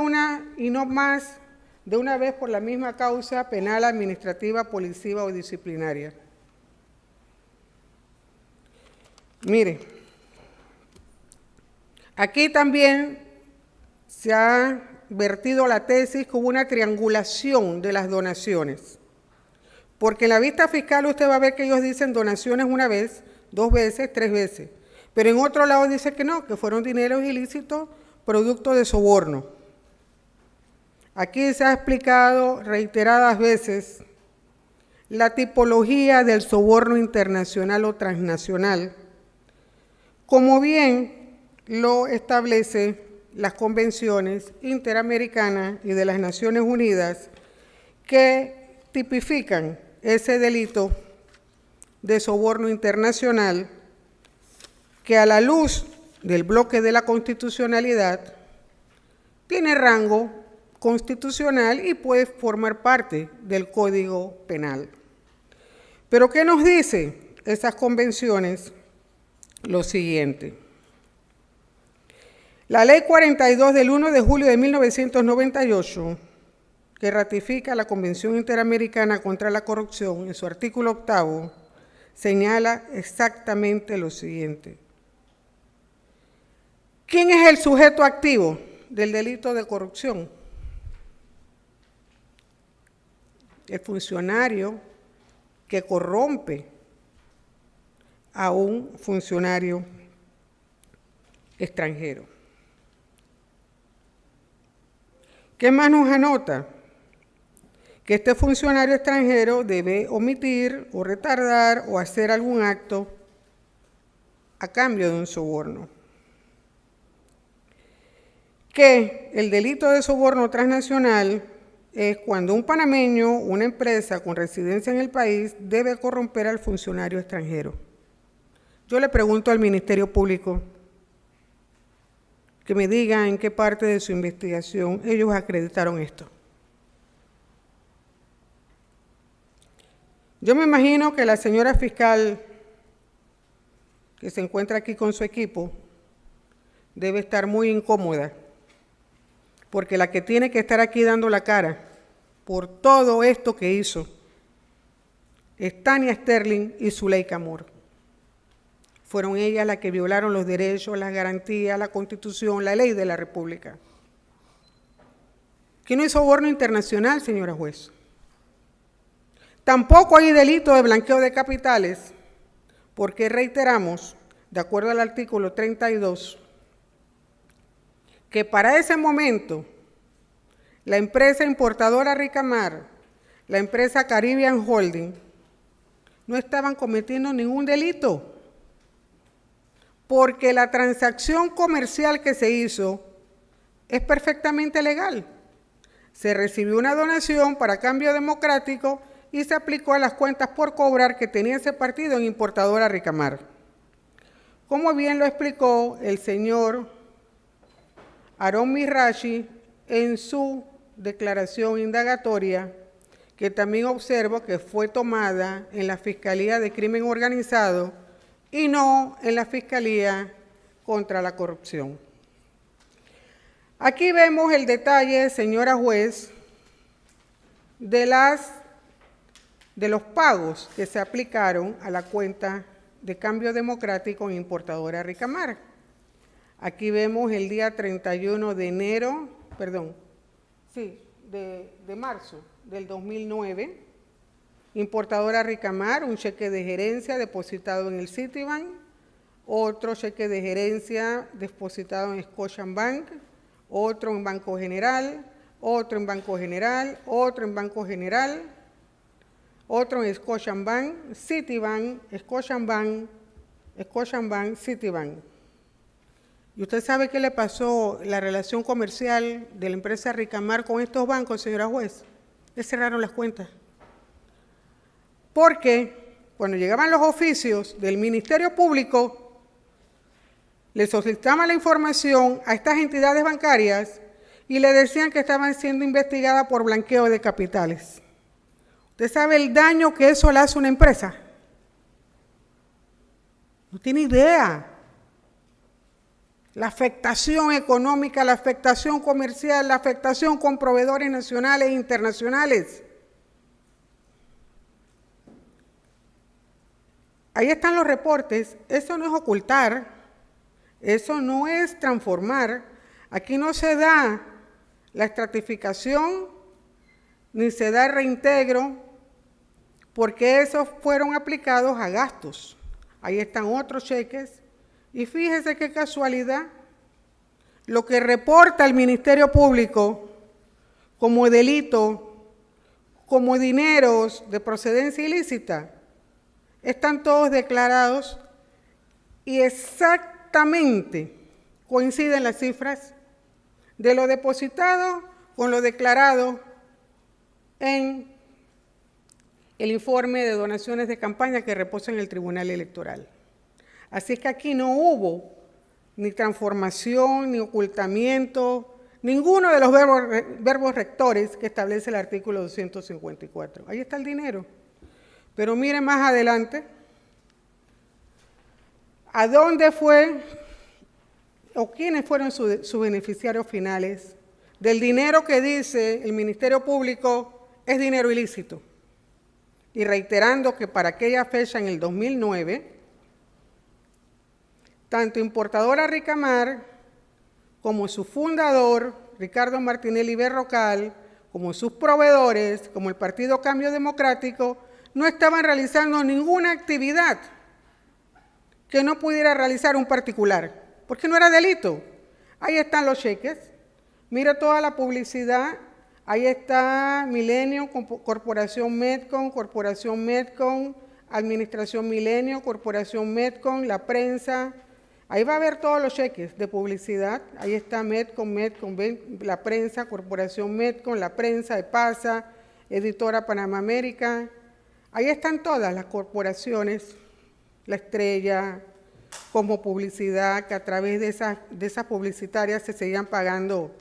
una vez por la misma causa penal, administrativa, policiva o disciplinaria. Mire, aquí también se ha vertido la tesis que hubo una triangulación de las donaciones, porque en la vista fiscal usted va a ver que ellos dicen donaciones una vez, 2 veces, 3 veces, pero en otro lado dice que no, que fueron dineros ilícitos producto de soborno. Aquí se ha explicado reiteradas veces la tipología del soborno internacional o transnacional, como bien lo establece las convenciones interamericanas y de las Naciones Unidas que tipifican ese delito de soborno internacional que a la luz del bloque de la constitucionalidad tiene rango constitucional y puede formar parte del Código Penal. Pero ¿qué nos dicen esas convenciones? Lo siguiente. La Ley 42 del 1 de julio de 1998, que ratifica la Convención Interamericana contra la Corrupción, en su artículo 8º, señala exactamente lo siguiente. ¿Quién es el sujeto activo del delito de corrupción? El funcionario que corrompe a un funcionario extranjero. ¿Qué más nos anota? Que este funcionario extranjero debe omitir o retardar o hacer algún acto a cambio de un soborno. Que el delito de soborno transnacional es cuando un panameño, una empresa con residencia en el país, debe corromper al funcionario extranjero. Yo le pregunto al Ministerio Público que me diga en qué parte de su investigación ellos acreditaron esto. Yo me imagino que la señora fiscal que se encuentra aquí con su equipo debe estar muy incómoda, porque la que tiene que estar aquí dando la cara por todo esto que hizo es Tania Sterling y Zuleika Moore. Fueron ellas las que violaron los derechos, las garantías, la Constitución, la ley de la República. Aquí no hay soborno internacional, señora juez. Tampoco hay delito de blanqueo de capitales, porque reiteramos, de acuerdo al artículo 32, que para ese momento la empresa importadora Ricamar, la empresa Caribbean Holding, no estaban cometiendo ningún delito, porque la transacción comercial que se hizo es perfectamente legal. Se recibió una donación para Cambio Democrático y se aplicó a las cuentas por cobrar que tenía ese partido en importadora Ricamar. Como bien lo explicó el señor Aarón Mirashi en su declaración indagatoria, que también observo que fue tomada en la Fiscalía de Crimen Organizado y no en la Fiscalía contra la Corrupción. Aquí vemos el detalle, señora juez, de los pagos que se aplicaron a la cuenta de Cambio Democrático en importadora Ricamar. Aquí vemos el día 31 de marzo del 2009, importadora Ricamar, un cheque de gerencia depositado en el Citibank, otro cheque de gerencia depositado en Scotiabank, otro en Banco General, otro en Banco General, otro en Banco General, otro en Scotiabank, Citibank, Scotiabank, Citibank. ¿Y usted sabe qué le pasó la relación comercial de la empresa Ricamar con estos bancos, señora juez? Le cerraron las cuentas. Porque cuando llegaban los oficios del Ministerio Público, le solicitaban la información a estas entidades bancarias y le decían que estaban siendo investigadas por blanqueo de capitales. ¿Usted sabe el daño que eso le hace a una empresa? No tiene idea. La afectación económica, la afectación comercial, la afectación con proveedores nacionales e internacionales. Ahí están los reportes. Eso no es ocultar, eso no es transformar. Aquí no se da la estratificación ni se da el reintegro, porque esos fueron aplicados a gastos. Ahí están otros cheques. Y fíjese qué casualidad, lo que reporta el Ministerio Público como delito, como dineros de procedencia ilícita, están todos declarados y exactamente coinciden las cifras de lo depositado con lo declarado en el informe de donaciones de campaña que reposa en el Tribunal Electoral. Así es que aquí no hubo ni transformación, ni ocultamiento, ninguno de los verbos rectores que establece el artículo 254. Ahí está el dinero. Pero miren más adelante, ¿a dónde fue o quiénes fueron sus beneficiarios finales del dinero que dice el Ministerio Público es dinero ilícito? Y reiterando que para aquella fecha, en el 2009, tanto Importadora Ricamar como su fundador, Ricardo Martinelli Berrocal, como sus proveedores, como el Partido Cambio Democrático, no estaban realizando ninguna actividad que no pudiera realizar un particular, porque no era delito. Ahí están los cheques, mira toda la publicidad, ahí está Milenio, Corporación Medcon, Administración Milenio, Corporación Medcon, la prensa. Ahí va a ver todos los cheques de publicidad. Ahí está Medcon, la prensa, Corporación Medcon, la prensa de PASA, Editora Panamá América. Ahí están todas las corporaciones, La Estrella, como publicidad, que a través de esas publicitarias se seguían pagando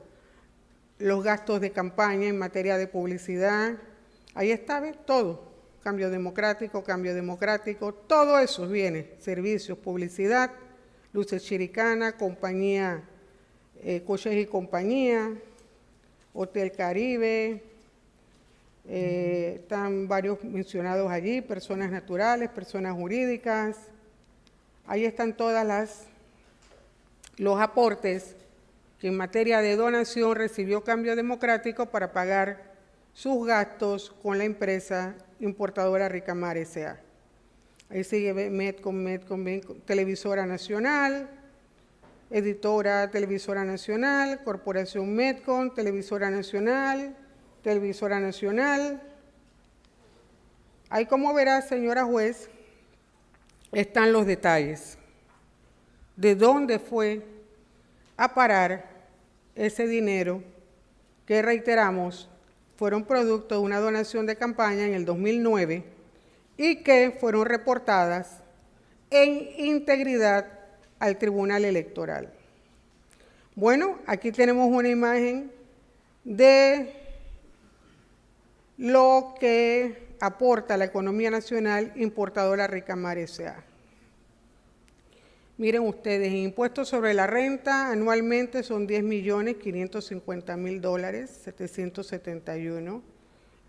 los gastos de campaña en materia de publicidad. Ahí está, ¿ves? Todo. Cambio democrático, todo eso viene. Servicios, publicidad, Luces Chiricana, compañía, Coches y Compañía, Hotel Caribe, están varios mencionados allí, personas naturales, personas jurídicas. Ahí están todas los aportes que en materia de donación recibió Cambio Democrático para pagar sus gastos con la empresa Importadora Ricamar S.A. Ahí sigue Medcon, Televisora Nacional, Editora Televisora Nacional, Corporación Medcon, Televisora Nacional. Ahí, como verá, señora juez, están los detalles de dónde fue a parar ese dinero que, reiteramos, fueron producto de una donación de campaña en el 2009 y que fueron reportadas en integridad al Tribunal Electoral. Bueno, aquí tenemos una imagen de lo que aporta la economía nacional Importadora Ricamar S.A. Miren ustedes, en impuestos sobre la renta anualmente son $10.550.000, 771.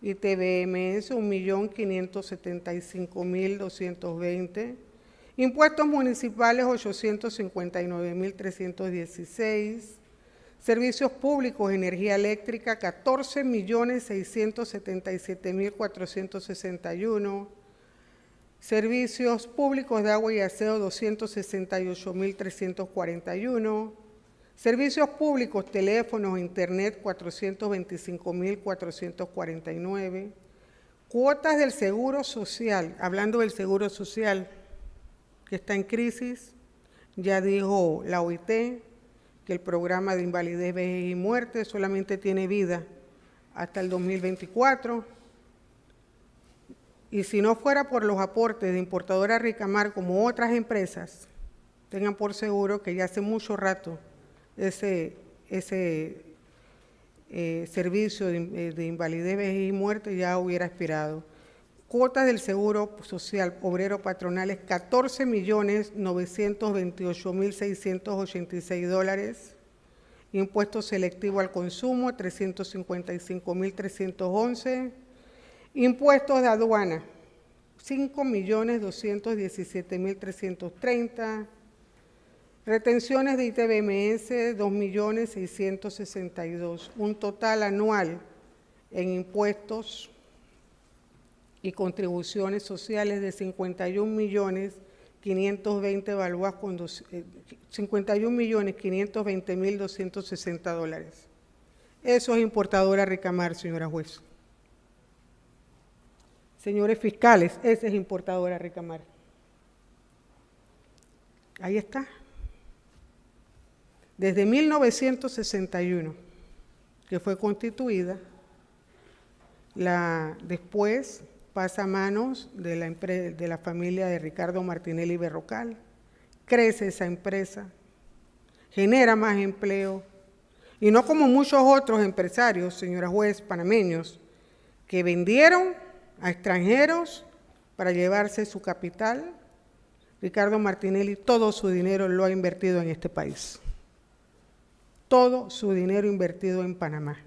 ITBMS, 1.575.220. Impuestos municipales, 859.316. Servicios públicos, energía eléctrica, 14.677.461. Servicios públicos de agua y aseo, 268.341. Servicios públicos, teléfonos, internet, 425.449. Cuotas del Seguro Social, hablando del Seguro Social, que está en crisis, ya dijo la OIT que el programa de invalidez, vejez y muerte solamente tiene vida hasta el 2024. Y si no fuera por los aportes de Importadora Ricamar, como otras empresas, tengan por seguro que ya hace mucho rato ese servicio de invalidez, vejez y muerte ya hubiera expirado. Cuotas del Seguro Social Obrero Patronales, $14.928.686. Impuesto selectivo al consumo, 355.311. Impuestos de aduana, 5.217.330. Retenciones de ITBMS, 2.662.000. Un total anual en impuestos y contribuciones sociales de 51.520.000 evaluadas con $51.520.260. Eso es Importadora Ricamar, señora juez. Señores fiscales, esa es Importadora Ricamar. Ahí está. Desde 1961, que fue constituida, después pasa a manos de la familia de Ricardo Martinelli Berrocal, crece esa empresa, genera más empleo, y no como muchos otros empresarios, señora juez, panameños, que vendieron a extranjeros para llevarse su capital. Ricardo Martinelli todo su dinero lo ha invertido en este país. Todo su dinero invertido en Panamá.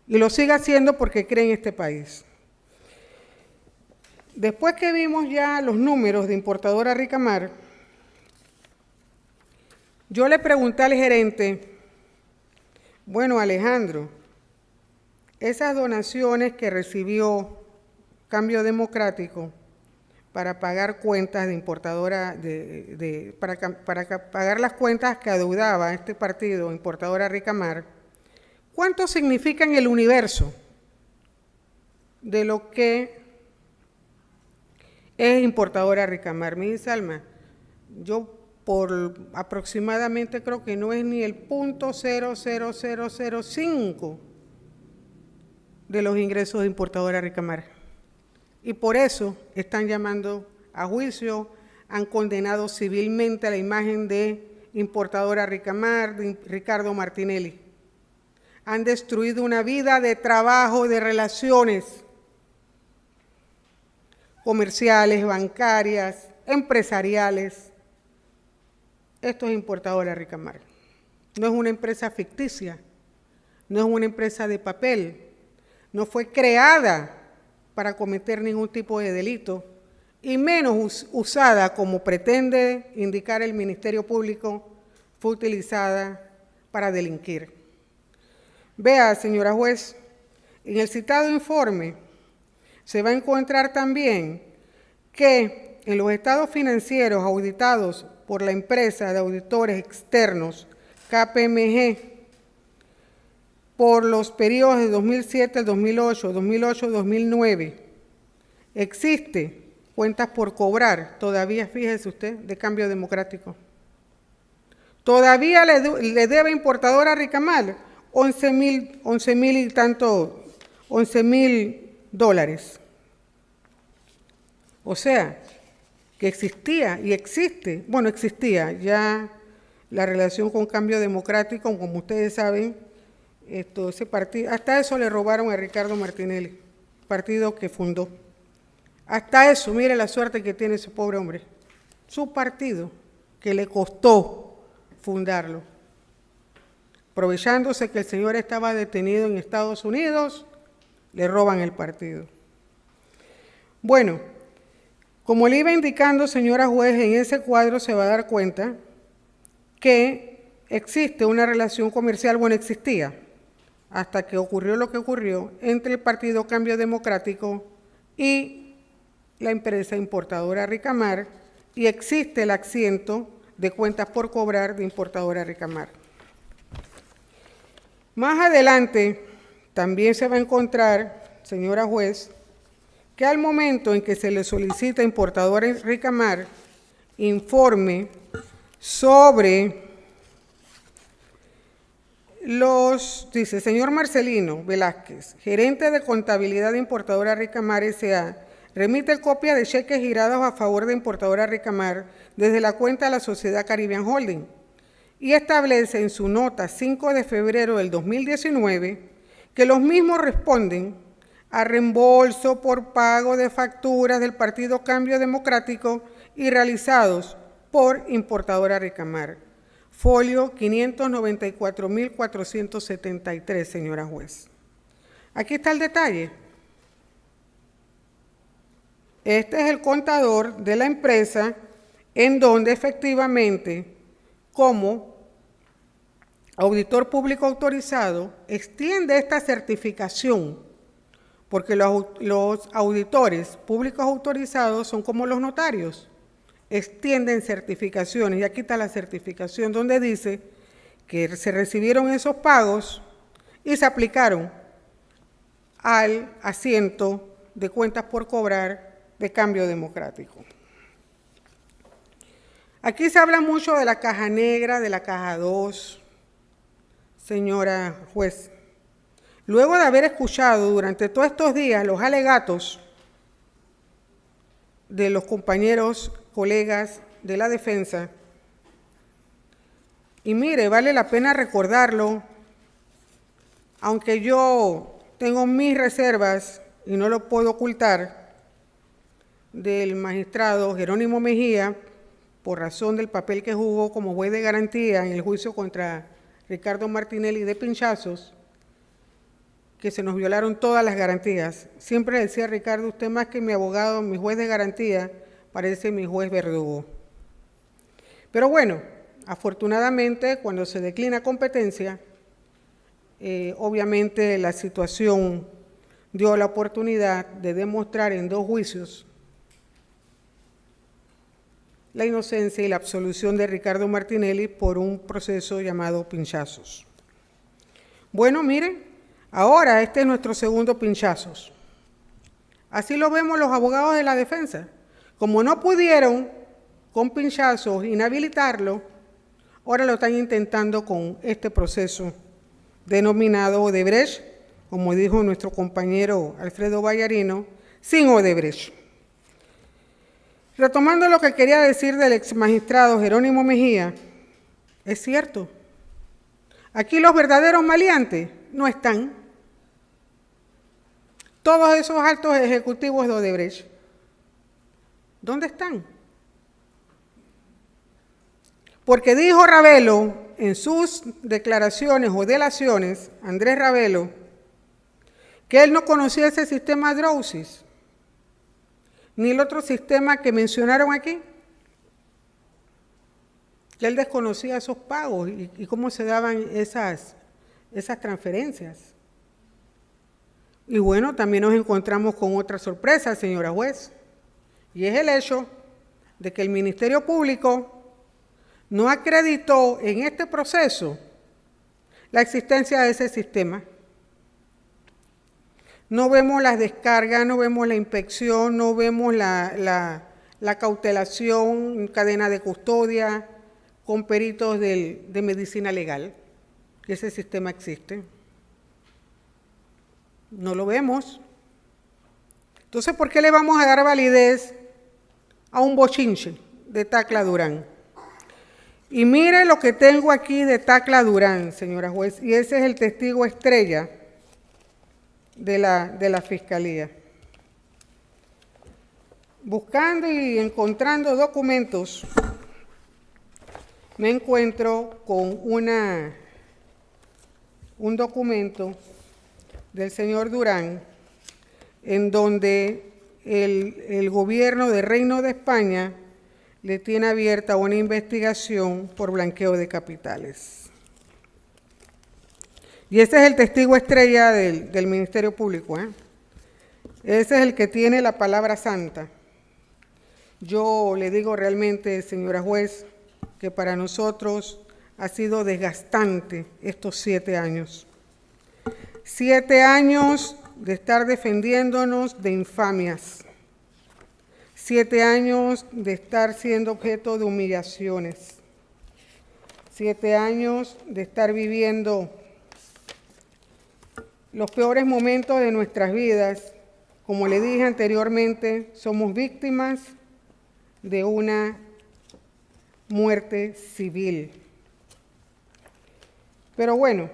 Y lo sigue haciendo porque cree en este país. Después que vimos ya los números de Importadora Ricamar, yo le pregunté al gerente, bueno, Alejandro, esas donaciones que recibió Cambio Democrático para pagar cuentas de Importadora, para pagar las cuentas que adeudaba este partido, Importadora Ricamar, ¿cuánto significa en el universo de lo que es Importadora Ricamar? Me dice Alma, yo por aproximadamente creo que no es ni el 0.00005 de los ingresos de Importadora Ricamar. Y por eso están llamando a juicio, han condenado civilmente a la imagen de Importadora Ricamar, de Ricardo Martinelli. Han destruido una vida de trabajo, de relaciones comerciales, bancarias, empresariales. Esto es Importadora Ricamar. No es una empresa ficticia, no es una empresa de papel, no fue creada para cometer ningún tipo de delito, y menos usada, como pretende indicar el Ministerio Público, fue utilizada para delinquir. Vea, señora juez, en el citado informe se va a encontrar también que en los estados financieros auditados por la empresa de auditores externos KPMG por los periodos de 2007 al 2008, 2008-2009, existe cuentas por cobrar, todavía, fíjese usted, de Cambio Democrático. Todavía le debe Importadora Ricamar $11.000. O sea, que existía y existe, bueno, existía ya la relación con Cambio Democrático, como ustedes saben, ese partido, hasta eso le robaron a Ricardo Martinelli, partido que fundó. Hasta eso, mire la suerte que tiene ese pobre hombre. Su partido, que le costó fundarlo. Aprovechándose que el señor estaba detenido en Estados Unidos, le roban el partido. Bueno, como le iba indicando, señora juez, en ese cuadro se va a dar cuenta que existe una relación comercial, bueno, existía, hasta que ocurrió lo que ocurrió, entre el Partido Cambio Democrático y la empresa importadora Ricamar y existe el asiento de cuentas por cobrar de importadora Ricamar. Más adelante también se va a encontrar, señora juez, que al momento en que se le solicita a importadora Ricamar informe sobre dice, señor Marcelino Velázquez, gerente de contabilidad de importadora Ricamar S.A., remite copia de cheques girados a favor de importadora Ricamar desde la cuenta de la Sociedad Caribbean Holding y establece en su nota 5 de febrero del 2019 que los mismos responden a reembolso por pago de facturas del Partido Cambio Democrático y realizados por importadora Ricamar. Folio 594.473, señora juez. Aquí está el detalle. Este es el contador de la empresa en donde efectivamente, como auditor público autorizado, extiende esta certificación, porque los auditores públicos autorizados son como los notarios, extienden certificaciones, y aquí está la certificación donde dice que se recibieron esos pagos y se aplicaron al asiento de cuentas por cobrar de Cambio Democrático. Aquí se habla mucho de la caja negra, de la caja 2, señora juez. Luego de haber escuchado durante todos estos días los alegatos de los compañeros, colegas de la defensa, y mire, vale la pena recordarlo, aunque yo tengo mis reservas y no lo puedo ocultar, del magistrado Jerónimo Mejía, por razón del papel que jugó como juez de garantía en el juicio contra Ricardo Martinelli de pinchazos, que se nos violaron todas las garantías. Siempre decía Ricardo, usted más que mi abogado, mi juez de garantía, parece mi juez verdugo. Pero bueno, afortunadamente, cuando se declina competencia, obviamente la situación dio la oportunidad de demostrar en 2 juicios la inocencia y la absolución de Ricardo Martinelli por un proceso llamado pinchazos. Bueno, miren, ahora este es nuestro segundo pinchazos. Así lo vemos los abogados de la defensa. Como no pudieron con pinchazos inhabilitarlo, ahora lo están intentando con este proceso denominado Odebrecht, como dijo nuestro compañero Alfredo Vallarino, sin Odebrecht. Retomando lo que quería decir del exmagistrado Jerónimo Mejía, es cierto, aquí los verdaderos maleantes no están. Todos esos altos ejecutivos de Odebrecht, ¿dónde están? Porque dijo Ravelo en sus declaraciones o delaciones, Andrés Ravelo, que él no conocía ese sistema Drowsys, ni el otro sistema que mencionaron aquí, que él desconocía esos pagos y cómo se daban esas transferencias. Y bueno, también nos encontramos con otra sorpresa, señora juez, y es el hecho de que el Ministerio Público no acreditó en este proceso la existencia de ese sistema. No vemos las descargas, no vemos la inspección, no vemos la cautelación, cadena de custodia con peritos de medicina legal, que ese sistema existe. No lo vemos. Entonces, ¿por qué le vamos a dar validez a un bochinche de Tacla Durán? Y mire lo que tengo aquí de Tacla Durán, señora juez, y ese es el testigo estrella de la Fiscalía. Buscando y encontrando documentos, me encuentro con un documento del señor Durán, en donde el gobierno del Reino de España le tiene abierta una investigación por blanqueo de capitales. Y ese es el testigo estrella del Ministerio Público, ¿eh? Ese es el que tiene la palabra santa. Yo le digo realmente, señora juez, que para nosotros ha sido desgastante estos 7 años. 7 años de estar defendiéndonos de infamias. 7 años de estar siendo objeto de humillaciones. 7 años de estar viviendo los peores momentos de nuestras vidas. Como le dije anteriormente, somos víctimas de una muerte civil. Pero bueno,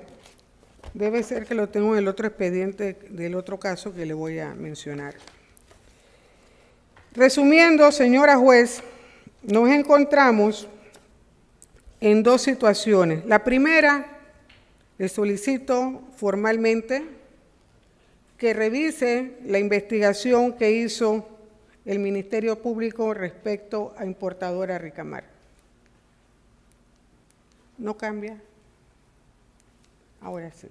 debe ser que lo tengo en el otro expediente del otro caso que le voy a mencionar. Resumiendo, señora juez, nos encontramos en 2 situaciones. La primera, le solicito formalmente que revise la investigación que hizo el Ministerio Público respecto a importadora Ricamar. ¿No cambia? Ahora sí.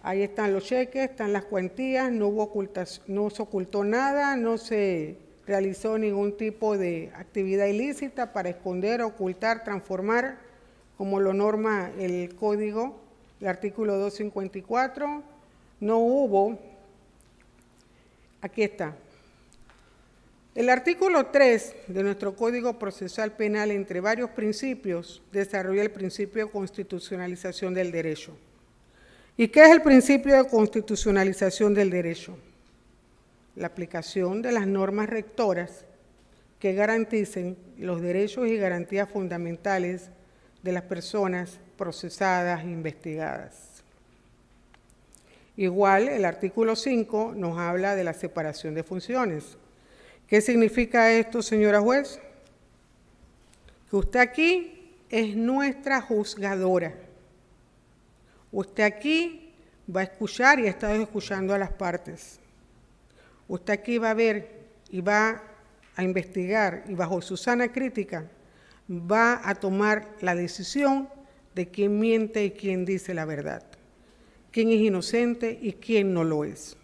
Ahí están los cheques, están las cuantías, no se ocultó nada, no se realizó ningún tipo de actividad ilícita para esconder, ocultar, transformar, como lo norma el código, el artículo 254. No hubo, aquí está. El artículo 3 de nuestro Código Procesal Penal, entre varios principios, desarrolla el principio de constitucionalización del derecho. ¿Y qué es el principio de constitucionalización del derecho? La aplicación de las normas rectoras que garanticen los derechos y garantías fundamentales de las personas procesadas e investigadas. Igual, el artículo 5 nos habla de la separación de funciones. ¿Qué significa esto, señora juez? Que usted aquí es nuestra juzgadora. Usted aquí va a escuchar y ha estado escuchando a las partes. Usted aquí va a ver y va a investigar y bajo su sana crítica va a tomar la decisión de quién miente y quién dice la verdad, quién es inocente y quién no lo es.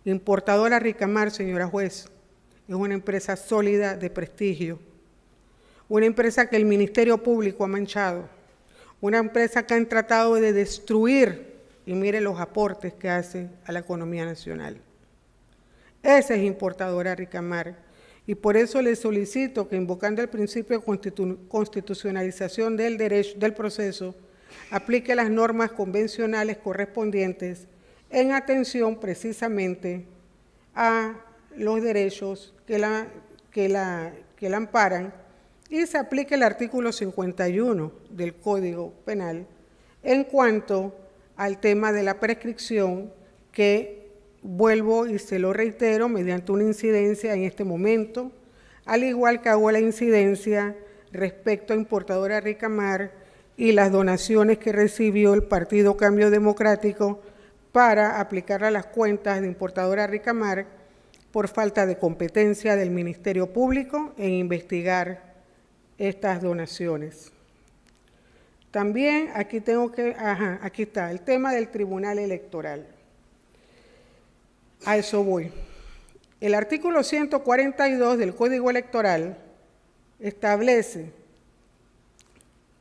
Importadora Ricamar, señora juez, es una empresa sólida de prestigio, una empresa que el Ministerio Público ha manchado, una empresa que han tratado de destruir, y mire los aportes que hace a la economía nacional. Esa es Importadora Ricamar, y por eso le solicito que, invocando el principio de constitucionalización del derecho del proceso, aplique las normas convencionales correspondientes en atención precisamente a los derechos que la amparan, y se aplique el artículo 51 del Código Penal en cuanto al tema de la prescripción, que vuelvo y se lo reitero mediante una incidencia en este momento, al igual que hago la incidencia respecto a Importadora Ricamar y las donaciones que recibió el Partido Cambio Democrático para aplicar a las cuentas de Importadora Ricamar por falta de competencia del Ministerio Público en investigar estas donaciones. También aquí aquí está el tema del Tribunal Electoral. A eso voy. El artículo 142 del Código Electoral establece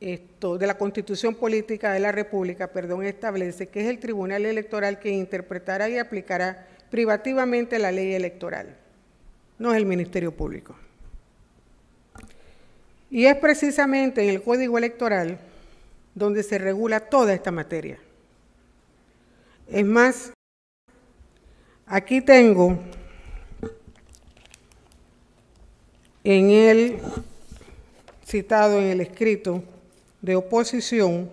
de la Constitución Política de la República, establece que es el Tribunal Electoral quien interpretará y aplicará privativamente la ley electoral, no es el Ministerio Público. Y es precisamente en el Código Electoral donde se regula toda esta materia. Es más, aquí tengo en el citado en el escrito de oposición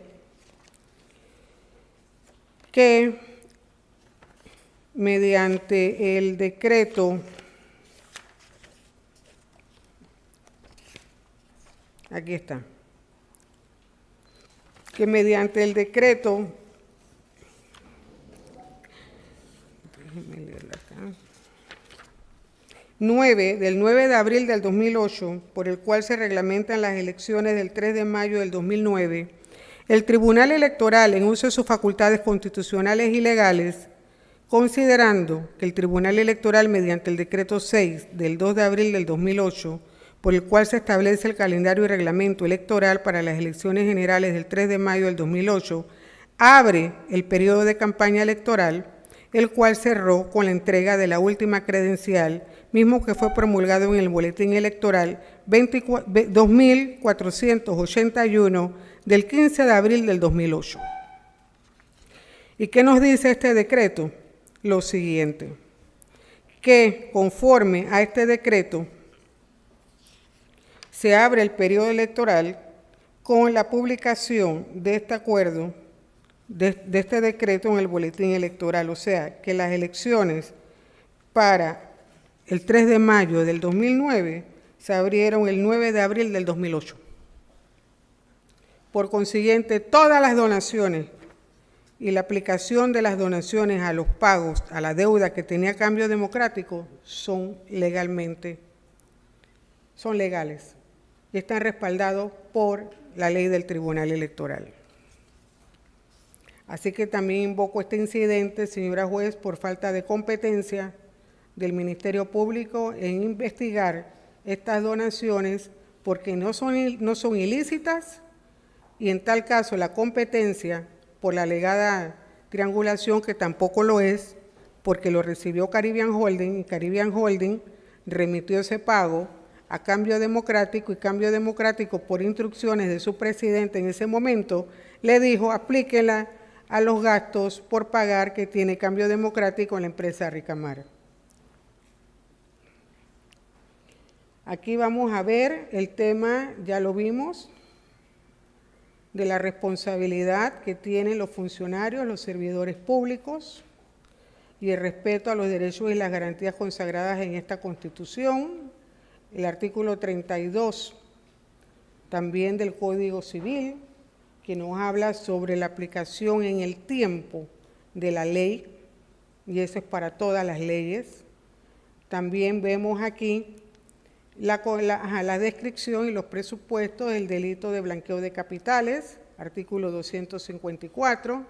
que mediante el decreto, aquí está, que mediante el decreto, déjenme leerla acá, 9 de abril del 2008, por el cual se reglamentan las elecciones del 3 de mayo del 2009, el Tribunal Electoral, en uso de sus facultades constitucionales y legales, considerando que el Tribunal Electoral, mediante el Decreto 6 del 2 de abril del 2008, por el cual se establece el calendario y reglamento electoral para las elecciones generales del 3 de mayo del 2008, abre el periodo de campaña electoral, el cual cerró con la entrega de la última credencial, mismo que fue promulgado en el Boletín Electoral 2481 del 15 de abril del 2008. ¿Y qué nos dice este decreto? Lo siguiente, que conforme a este decreto se abre el periodo electoral con la publicación de este acuerdo, de este decreto en el Boletín Electoral, o sea, que las elecciones para el 3 de mayo del 2009 se abrieron el 9 de abril del 2008. Por consiguiente, todas las donaciones y la aplicación de las donaciones a los pagos, a la deuda que tenía Cambio Democrático, son legales y están respaldados por la ley del Tribunal Electoral. Así que también invoco este incidente, señora juez, por falta de competencia del Ministerio Público en investigar estas donaciones porque no son ilícitas y en tal caso la competencia por la alegada triangulación, que tampoco lo es, porque lo recibió Caribbean Holding y Caribbean Holding remitió ese pago a Cambio Democrático y Cambio Democrático, por instrucciones de su presidente en ese momento, le dijo aplíquela a los gastos por pagar que tiene Cambio Democrático en la empresa Ricamar. Aquí vamos a ver el tema, ya lo vimos, de la responsabilidad que tienen los funcionarios, los servidores públicos y el respeto a los derechos y las garantías consagradas en esta Constitución, el artículo 32 también del Código Civil, que nos habla sobre la aplicación en el tiempo de la ley, y eso es para todas las leyes. También vemos aquí la descripción y los presupuestos del delito de blanqueo de capitales, artículo 254,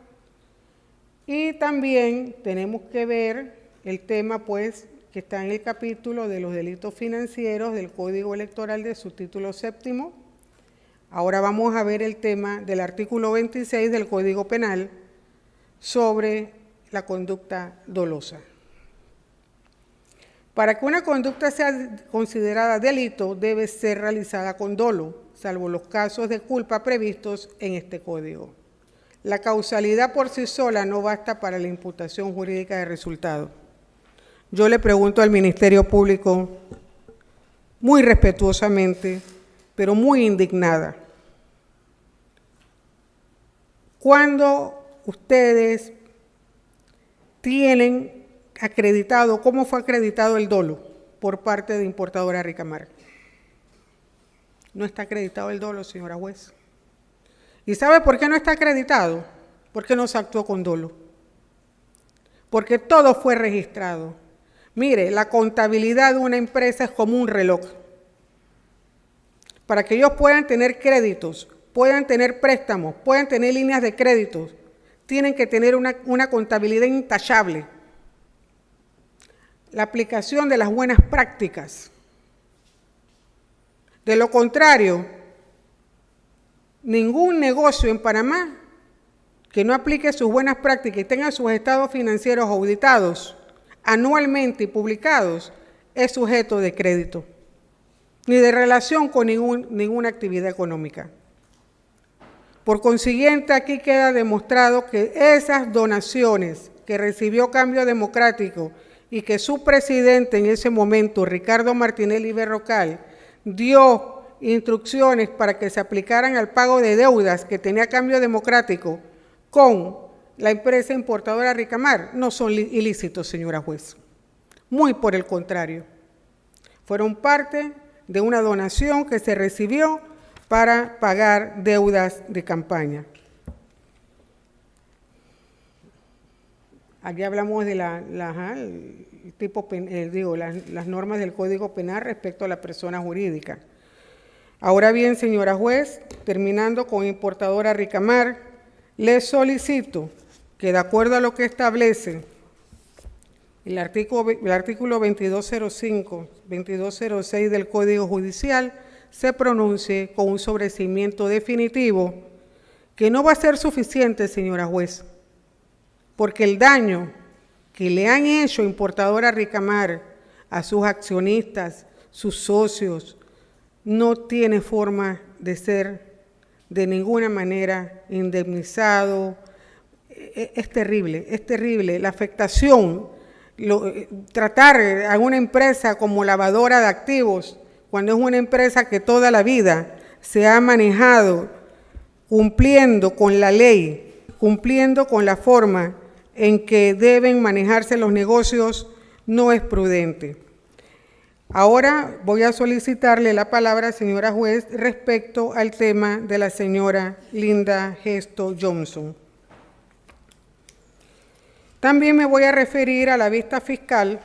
y también tenemos que ver el tema, pues, que está en el capítulo de los delitos financieros del Código Electoral de su título séptimo. Ahora vamos a ver el tema del artículo 26 del Código Penal sobre la conducta dolosa. Para que una conducta sea considerada delito, debe ser realizada con dolo, salvo los casos de culpa previstos en este código. La causalidad por sí sola no basta para la imputación jurídica de resultado. Yo le pregunto al Ministerio Público, muy respetuosamente, pero muy indignada, ¿cuándo ustedes tienen acreditado, cómo fue acreditado el dolo por parte de Importadora Ricamar? No está acreditado el dolo, señora juez. ¿Y sabe por qué no está acreditado? Porque no se actuó con dolo. Porque todo fue registrado. Mire, la contabilidad de una empresa es como un reloj. Para que ellos puedan tener créditos, puedan tener préstamos, puedan tener líneas de créditos, tienen que tener una contabilidad intachable. La aplicación de las buenas prácticas. De lo contrario, ningún negocio en Panamá que no aplique sus buenas prácticas y tenga sus estados financieros auditados anualmente y publicados es sujeto de crédito, ni de relación con ninguna actividad económica. Por consiguiente, aquí queda demostrado que esas donaciones que recibió Cambio Democrático y que su presidente en ese momento, Ricardo Martinelli Berrocal, dio instrucciones para que se aplicaran al pago de deudas que tenía Cambio Democrático con la empresa importadora Ricamar, no son ilícitos, señora juez. Muy por el contrario, fueron parte de una donación que se recibió para pagar deudas de campaña. Aquí hablamos de las normas del Código Penal respecto a la persona jurídica. Ahora bien, señora juez, terminando con Importadora Ricamar, le solicito que, de acuerdo a lo que establece el artículo 2205, 2206 del Código Judicial se pronuncie con un sobreseimiento definitivo, que no va a ser suficiente, señora juez, porque el daño que le han hecho Importadora Ricamar a sus accionistas, sus socios, no tiene forma de ser de ninguna manera indemnizado. Es terrible la afectación. Tratar a una empresa como lavadora de activos, cuando es una empresa que toda la vida se ha manejado cumpliendo con la ley, cumpliendo con la forma en que deben manejarse los negocios, no es prudente. Ahora voy a solicitarle la palabra, señora juez, respecto al tema de la señora Linda Gesto Johnson. También me voy a referir a la vista fiscal,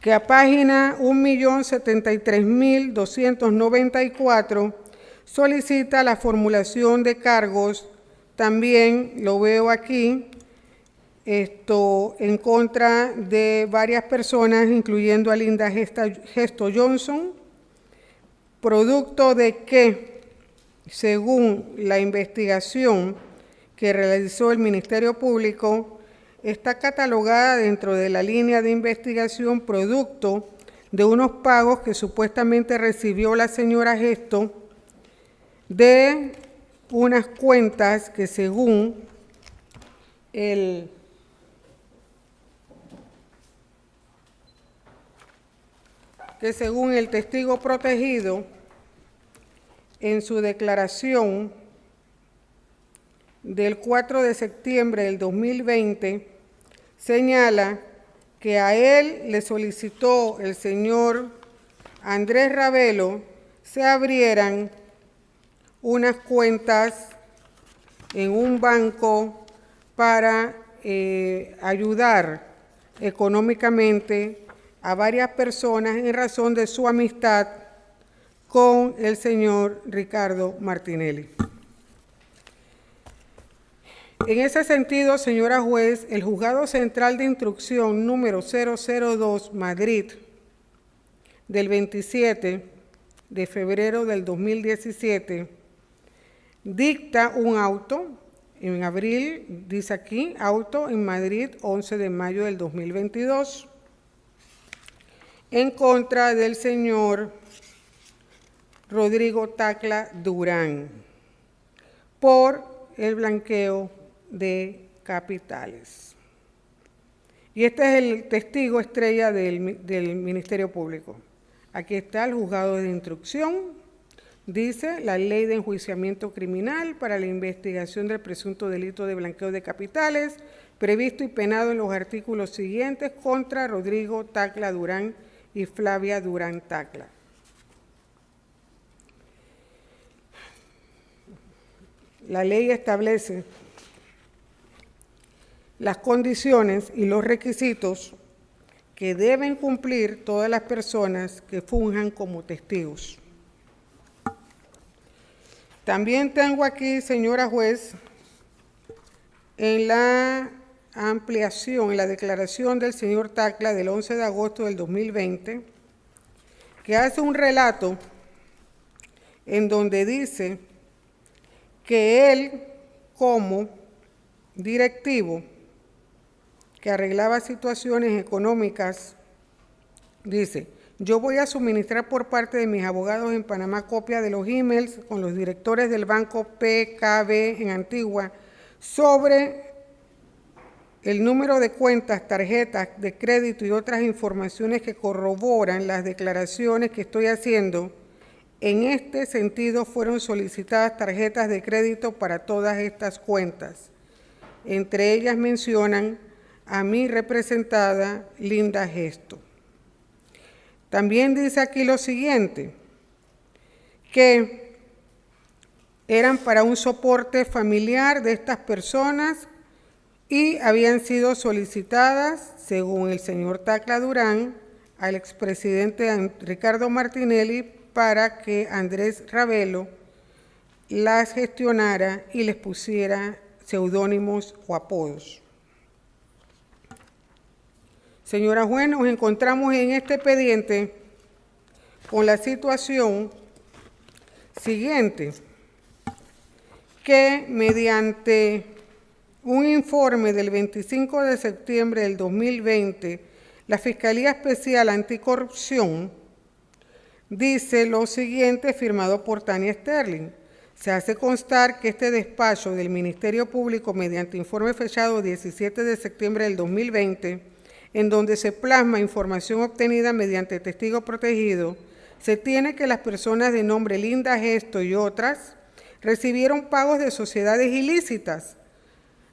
que a página 1.073.294 solicita la formulación de cargos, también lo veo aquí, en contra de varias personas, incluyendo a Linda Gesto Johnson, producto de que, según la investigación que realizó el Ministerio Público, está catalogada dentro de la línea de investigación producto de unos pagos que supuestamente recibió la señora Gesto de unas cuentas que según el testigo protegido en su declaración del 4 de septiembre del 2020, señala que a él le solicitó el señor Andrés Ravelo se abrieran unas cuentas en un banco para ayudar económicamente a varias personas en razón de su amistad con el señor Ricardo Martinelli. En ese sentido, señora juez, el Juzgado Central de Instrucción número 002 Madrid del 27 de febrero del 2017 dicta un auto en abril, dice aquí, auto en Madrid 11 de mayo del 2022 en contra del señor Rodrigo Tacla Durán por el blanqueo de capitales. Y este es el testigo estrella del Ministerio Público. Aquí está el juzgado de instrucción. Dice la ley de enjuiciamiento criminal para la investigación del presunto delito de blanqueo de capitales, previsto y penado en los artículos siguientes contra Rodrigo Tacla Durán y Flavia Durán Tacla. La ley establece las condiciones y los requisitos que deben cumplir todas las personas que funjan como testigos. También tengo aquí, señora juez, en la ampliación, en la declaración del señor Tacla del 11 de agosto del 2020, que hace un relato en donde dice que él, como directivo que arreglaba situaciones económicas, dice: yo voy a suministrar por parte de mis abogados en Panamá copia de los emails con los directores del banco PKB en Antigua sobre el número de cuentas, tarjetas de crédito y otras informaciones que corroboran las declaraciones que estoy haciendo. En este sentido fueron solicitadas tarjetas de crédito para todas estas cuentas. Entre ellas mencionan a mi representada Linda Gesto. También dice aquí lo siguiente, que eran para un soporte familiar de estas personas y habían sido solicitadas, según el señor Tacla Durán, al expresidente Ricardo Martinelli para que Andrés Ravelo las gestionara y les pusiera seudónimos o apodos. Señora juez, nos encontramos en este expediente con la situación siguiente, que mediante un informe del 25 de septiembre del 2020, la Fiscalía Especial Anticorrupción dice lo siguiente, firmado por Tania Sterling. Se hace constar que este despacho del Ministerio Público, mediante informe fechado 17 de septiembre del 2020, en donde se plasma información obtenida mediante testigo protegido, se tiene que las personas de nombre Linda Gesto y otras recibieron pagos de sociedades ilícitas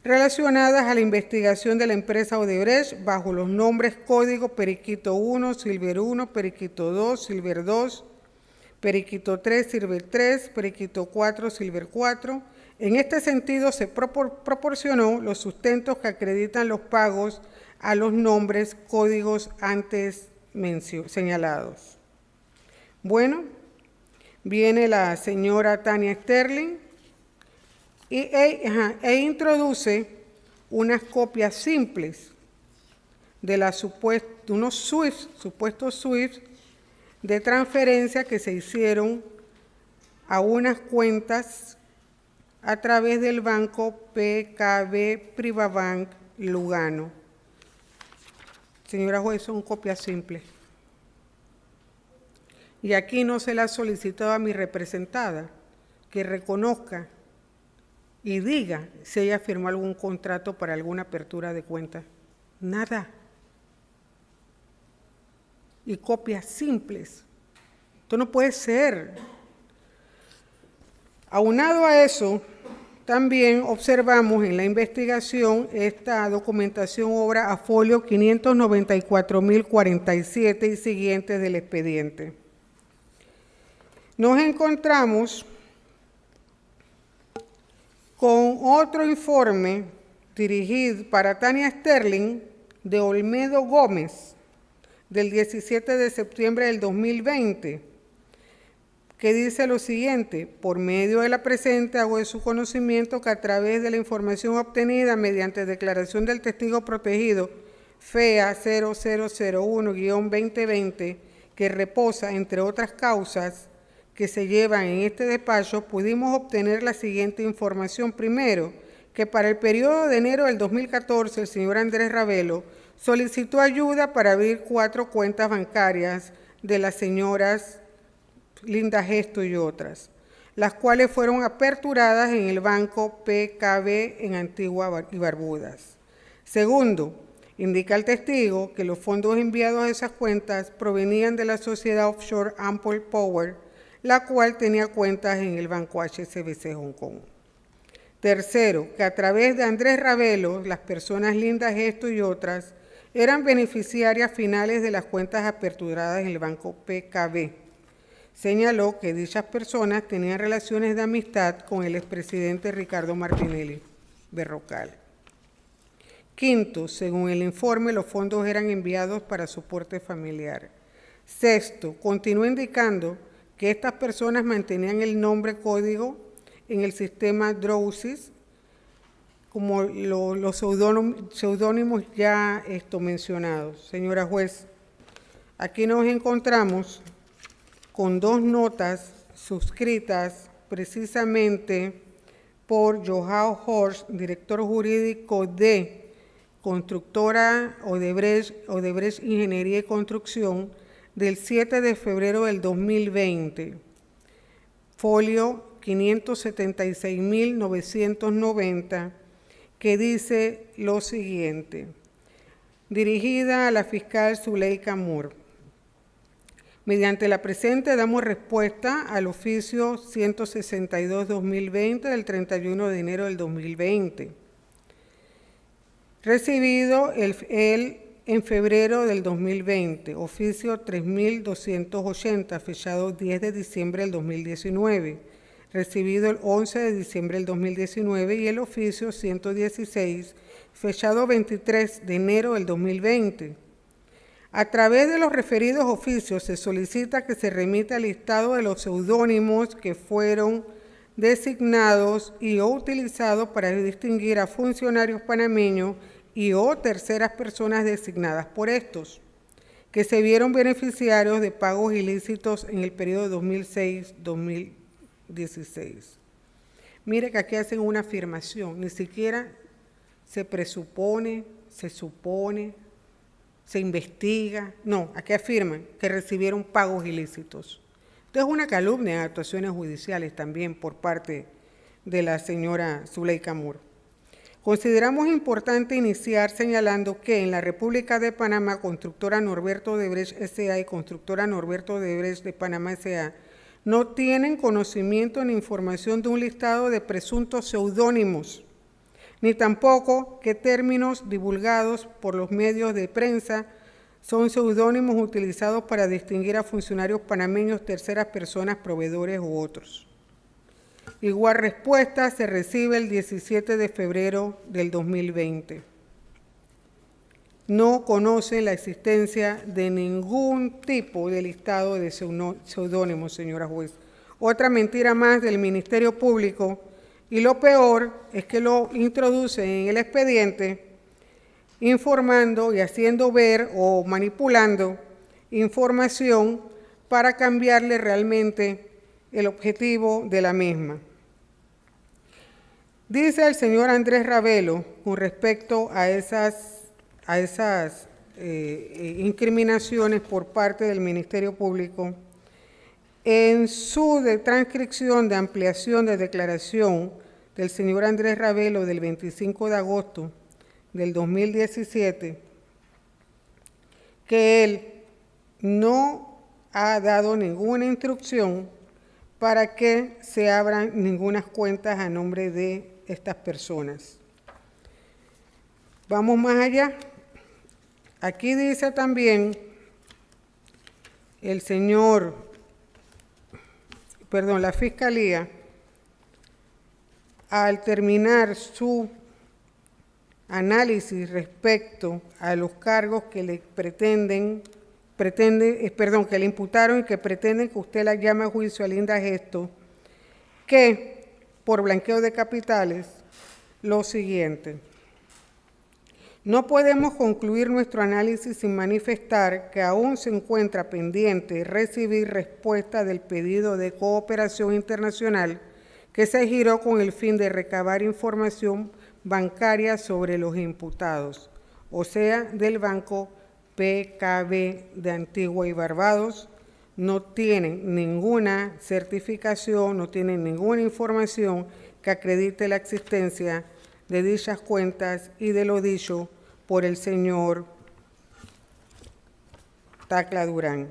relacionadas a la investigación de la empresa Odebrecht bajo los nombres código Periquito 1, Silver 1, Periquito 2, Silver 2, Periquito 3, Silver 3, Periquito 4, Silver 4. En este sentido, se proporcionó los sustentos que acreditan los pagos a los nombres códigos antes señalados. Bueno, viene la señora Tania Sterling e introduce unas copias simples de unos supuestos SWIFT de transferencia que se hicieron a unas cuentas a través del banco PKB Privabank Lugano. Señora juez, son copias simples. Y aquí no se la ha solicitado a mi representada que reconozca y diga si ella firmó algún contrato para alguna apertura de cuenta. Nada. Y copias simples. Esto no puede ser. Aunado a eso, también observamos en la investigación esta documentación obra a folio 594.047 y siguientes del expediente. Nos encontramos con otro informe dirigido para Tania Sterling de Olmedo Gómez del 17 de septiembre del 2020, que dice lo siguiente: por medio de la presente hago de su conocimiento que a través de la información obtenida mediante declaración del testigo protegido FEA 0001-2020, que reposa entre otras causas que se llevan en este despacho, pudimos obtener la siguiente información. Primero, que para el periodo de enero del 2014, el señor Andrés Ravelo solicitó ayuda para abrir 4 cuentas bancarias de las señoras Linda Gesto y otras, las cuales fueron aperturadas en el banco PKB en Antigua y Barbudas. Segundo, indica el testigo que los fondos enviados a esas cuentas provenían de la sociedad offshore Ample Power, la cual tenía cuentas en el banco HSBC Hong Kong. Tercero, que a través de Andrés Ravelo, las personas Linda Gesto y otras eran beneficiarias finales de las cuentas aperturadas en el banco PKB. Señaló que dichas personas tenían relaciones de amistad con el expresidente Ricardo Martinelli Berrocal. Quinto, según el informe, los fondos eran enviados para soporte familiar. Sexto, continúa indicando que estas personas mantenían el nombre código en el sistema Drowsys, como los seudónimos ya mencionados. Señora juez, aquí nos encontramos con 2 notas suscritas precisamente por Joao Horst, director jurídico de Constructora Odebrecht Ingeniería y Construcción, del 7 de febrero del 2020, folio 576.990, que dice lo siguiente, dirigida a la fiscal Zuleika Moore. Mediante la presente damos respuesta al oficio 162-2020 del 31 de enero del 2020, recibido en febrero del 2020, oficio 3280, fechado 10 de diciembre del 2019, recibido el 11 de diciembre del 2019, y el oficio 116, fechado 23 de enero del 2020. A través de los referidos oficios se solicita que se remita el listado de los seudónimos que fueron designados y o utilizados para distinguir a funcionarios panameños y o terceras personas designadas por estos, que se vieron beneficiarios de pagos ilícitos en el periodo 2006-2016. Mire que aquí hacen una afirmación, ni siquiera se presupone, se supone, se investiga. No, aquí afirman que recibieron pagos ilícitos. Esto es una calumnia en actuaciones judiciales también por parte de la señora Zuleika Moore. Consideramos importante iniciar señalando que en la República de Panamá, Constructora Norberto Odebrecht S.A. y Constructora Norberto Odebrecht de Panamá S.A. no tienen conocimiento ni información de un listado de presuntos seudónimos, ni tampoco que términos divulgados por los medios de prensa son seudónimos utilizados para distinguir a funcionarios panameños, terceras personas, proveedores u otros. Igual respuesta se recibe el 17 de febrero del 2020. No conoce la existencia de ningún tipo de listado de seudónimos, señora juez. Otra mentira más del Ministerio Público, y lo peor es que lo introduce en el expediente informando y haciendo ver o manipulando información para cambiarle realmente el objetivo de la misma. Dice el señor Andrés Ravelo con respecto a esas incriminaciones por parte del Ministerio Público, en su transcripción de ampliación de declaración del señor Andrés Ravelo del 25 de agosto del 2017, que él no ha dado ninguna instrucción para que se abran ninguna cuentas a nombre de estas personas. Vamos más allá. Aquí dice también la Fiscalía, al terminar su análisis respecto a los cargos que le que le imputaron y que pretenden que usted la llame a juicio a Linda Gesto, que por blanqueo de capitales, lo siguiente: no podemos concluir nuestro análisis sin manifestar que aún se encuentra pendiente recibir respuesta del pedido de cooperación internacional que se giró con el fin de recabar información bancaria sobre los imputados, o sea, del Banco PKB de Antigua y Barbados. No tienen ninguna certificación, no tienen ninguna información que acredite la existencia de dichas cuentas y de lo dicho por el señor Tacla Durán.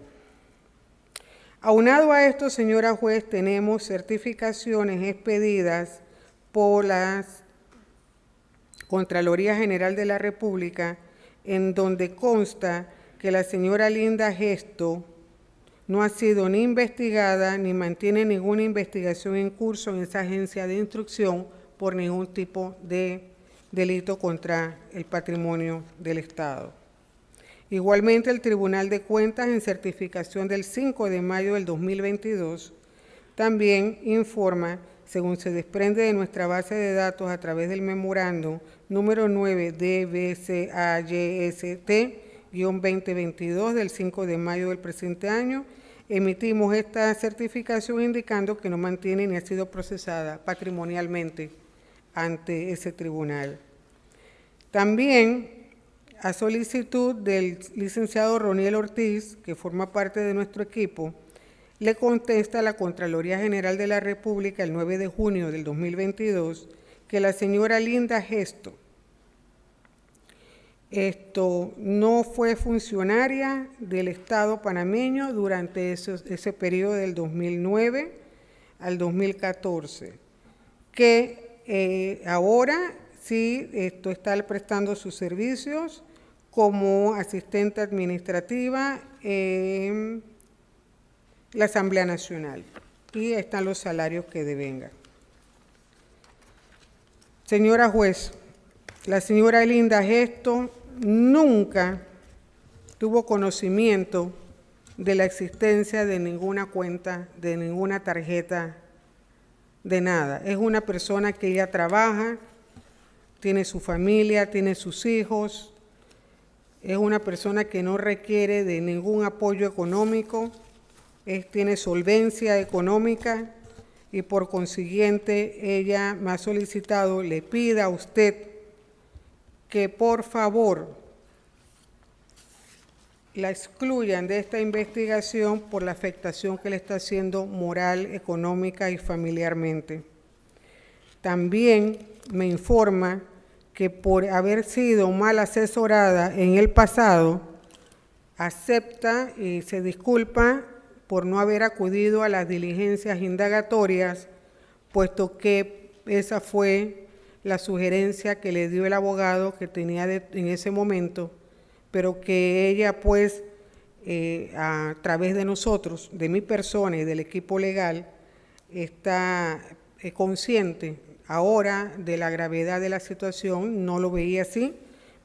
Aunado a esto, señora juez, tenemos certificaciones expedidas por la Contraloría General de la República, en donde consta que la señora Linda Gesto no ha sido ni investigada ni mantiene ninguna investigación en curso en esa agencia de instrucción por ningún tipo de delito contra el patrimonio del Estado. Igualmente, el Tribunal de Cuentas, en certificación del 5 de mayo del 2022, también informa, según se desprende de nuestra base de datos a través del memorando número 9 DBCAYST-2022 del 5 de mayo del presente año, emitimos esta certificación indicando que no mantiene ni ha sido procesada patrimonialmente ante ese tribunal. También, a solicitud del licenciado Roniel Ortiz, que forma parte de nuestro equipo, le contesta a la Contraloría General de la República el 9 de junio del 2022 que la señora Linda Gesto no fue funcionaria del Estado panameño durante ese periodo del 2009 al 2014, que ahora sí está prestando sus servicios como asistente administrativa en la Asamblea Nacional, y están los salarios que devengan. Señora juez, la señora Linda Gesto nunca tuvo conocimiento de la existencia de ninguna cuenta, de ninguna tarjeta de nada. Es una persona que ella trabaja, tiene su familia, tiene sus hijos, es una persona que no requiere de ningún apoyo económico, tiene solvencia económica y por consiguiente ella me ha solicitado, le pida a usted que por favor la excluyan de esta investigación por la afectación que le está haciendo moral, económica y familiarmente. También me informa que por haber sido mal asesorada en el pasado, acepta y se disculpa por no haber acudido a las diligencias indagatorias, puesto que esa fue la sugerencia que le dio el abogado que tenía en ese momento, pero que ella pues a través de nosotros, de mi persona y del equipo legal, está consciente ahora de la gravedad de la situación, no lo veía así,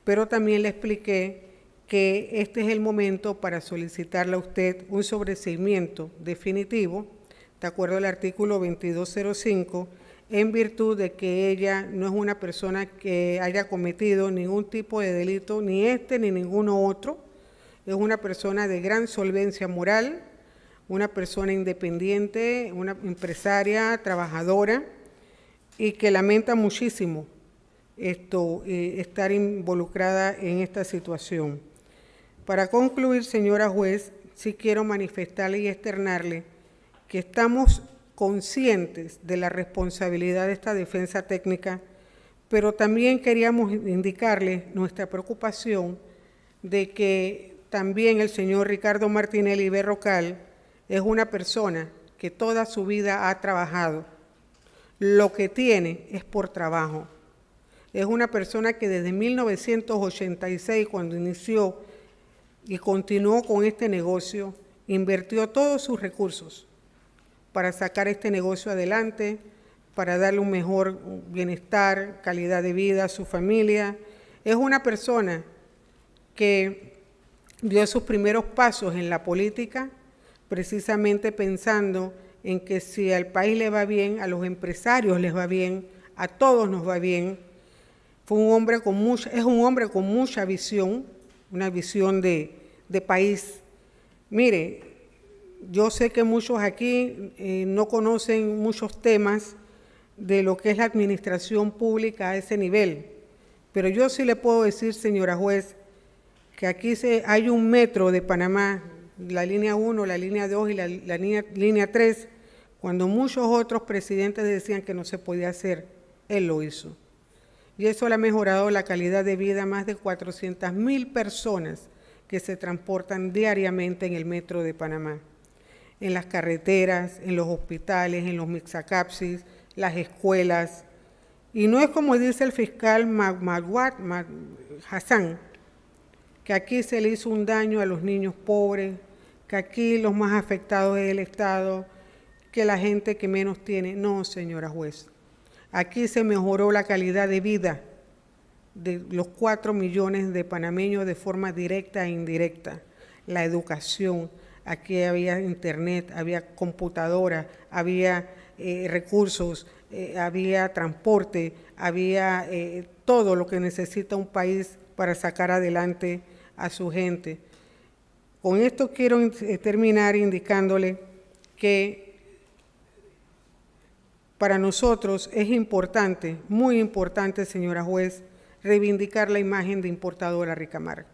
pero también le expliqué que este es el momento para solicitarle a usted un sobreseimiento definitivo, de acuerdo al artículo 2205, en virtud de que ella no es una persona que haya cometido ningún tipo de delito, ni este ni ninguno otro. Es una persona de gran solvencia moral, una persona independiente, una empresaria, trabajadora, y que lamenta muchísimo estar involucrada en esta situación. Para concluir, señora juez, sí quiero manifestarle y externarle que estamos conscientes de la responsabilidad de esta defensa técnica, pero también queríamos indicarle nuestra preocupación de que también el señor Ricardo Martinelli Berrocal es una persona que toda su vida ha trabajado. Lo que tiene es por trabajo. Es una persona que desde 1986, cuando inició y continuó con este negocio, invirtió todos sus recursos para sacar este negocio adelante, para darle un mejor bienestar, calidad de vida a su familia. Es una persona que dio sus primeros pasos en la política, precisamente pensando en que si al país le va bien, a los empresarios les va bien, a todos nos va bien. Es un hombre con mucha visión, una visión de país. Mire, yo sé que muchos aquí no conocen muchos temas de lo que es la administración pública a ese nivel, pero yo sí le puedo decir, señora juez, que aquí hay un metro de Panamá, la línea 1, la línea 2 y la línea 3, cuando muchos otros presidentes decían que no se podía hacer, él lo hizo. Y eso le ha mejorado la calidad de vida a más de 400,000 personas que se transportan diariamente en el metro de Panamá, en las carreteras, en los hospitales, en los mixacapsis, las escuelas. Y no es como dice el fiscal Hassan, que aquí se le hizo un daño a los niños pobres, que aquí los más afectados es el Estado, que la gente que menos tiene. No, señora juez. Aquí se mejoró la calidad de vida de los 4 millones de panameños de forma directa e indirecta. La educación, aquí había internet, había computadora, había recursos, había transporte, había todo lo que necesita un país para sacar adelante a su gente. Con esto quiero terminar indicándole que para nosotros es importante, muy importante, señora juez, reivindicar la imagen de importadora Ricamar.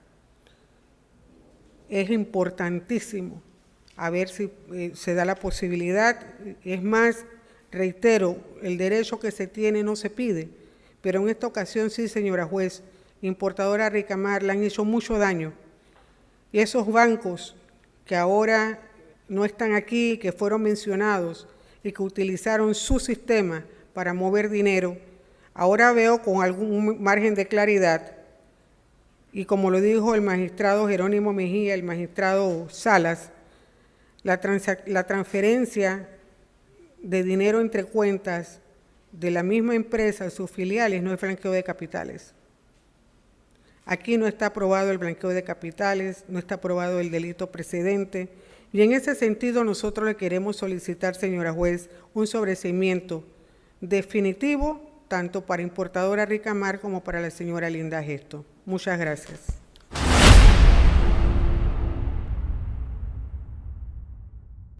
Es importantísimo, a ver si se da la posibilidad. Es más, reitero, el derecho que se tiene no se pide, pero en esta ocasión sí, señora juez, importadora Ricamar le han hecho mucho daño. Y esos bancos que ahora no están aquí, que fueron mencionados y que utilizaron su sistema para mover dinero, ahora veo con algún margen de claridad, y como lo dijo el magistrado Jerónimo Mejía, el magistrado Salas, la transferencia de dinero entre cuentas de la misma empresa, sus filiales, no es blanqueo de capitales. Aquí no está aprobado el blanqueo de capitales, no está aprobado el delito precedente, y en ese sentido nosotros le queremos solicitar, señora juez, un sobreseimiento definitivo tanto para importadora Ricamar como para la señora Linda Gesto. Muchas gracias.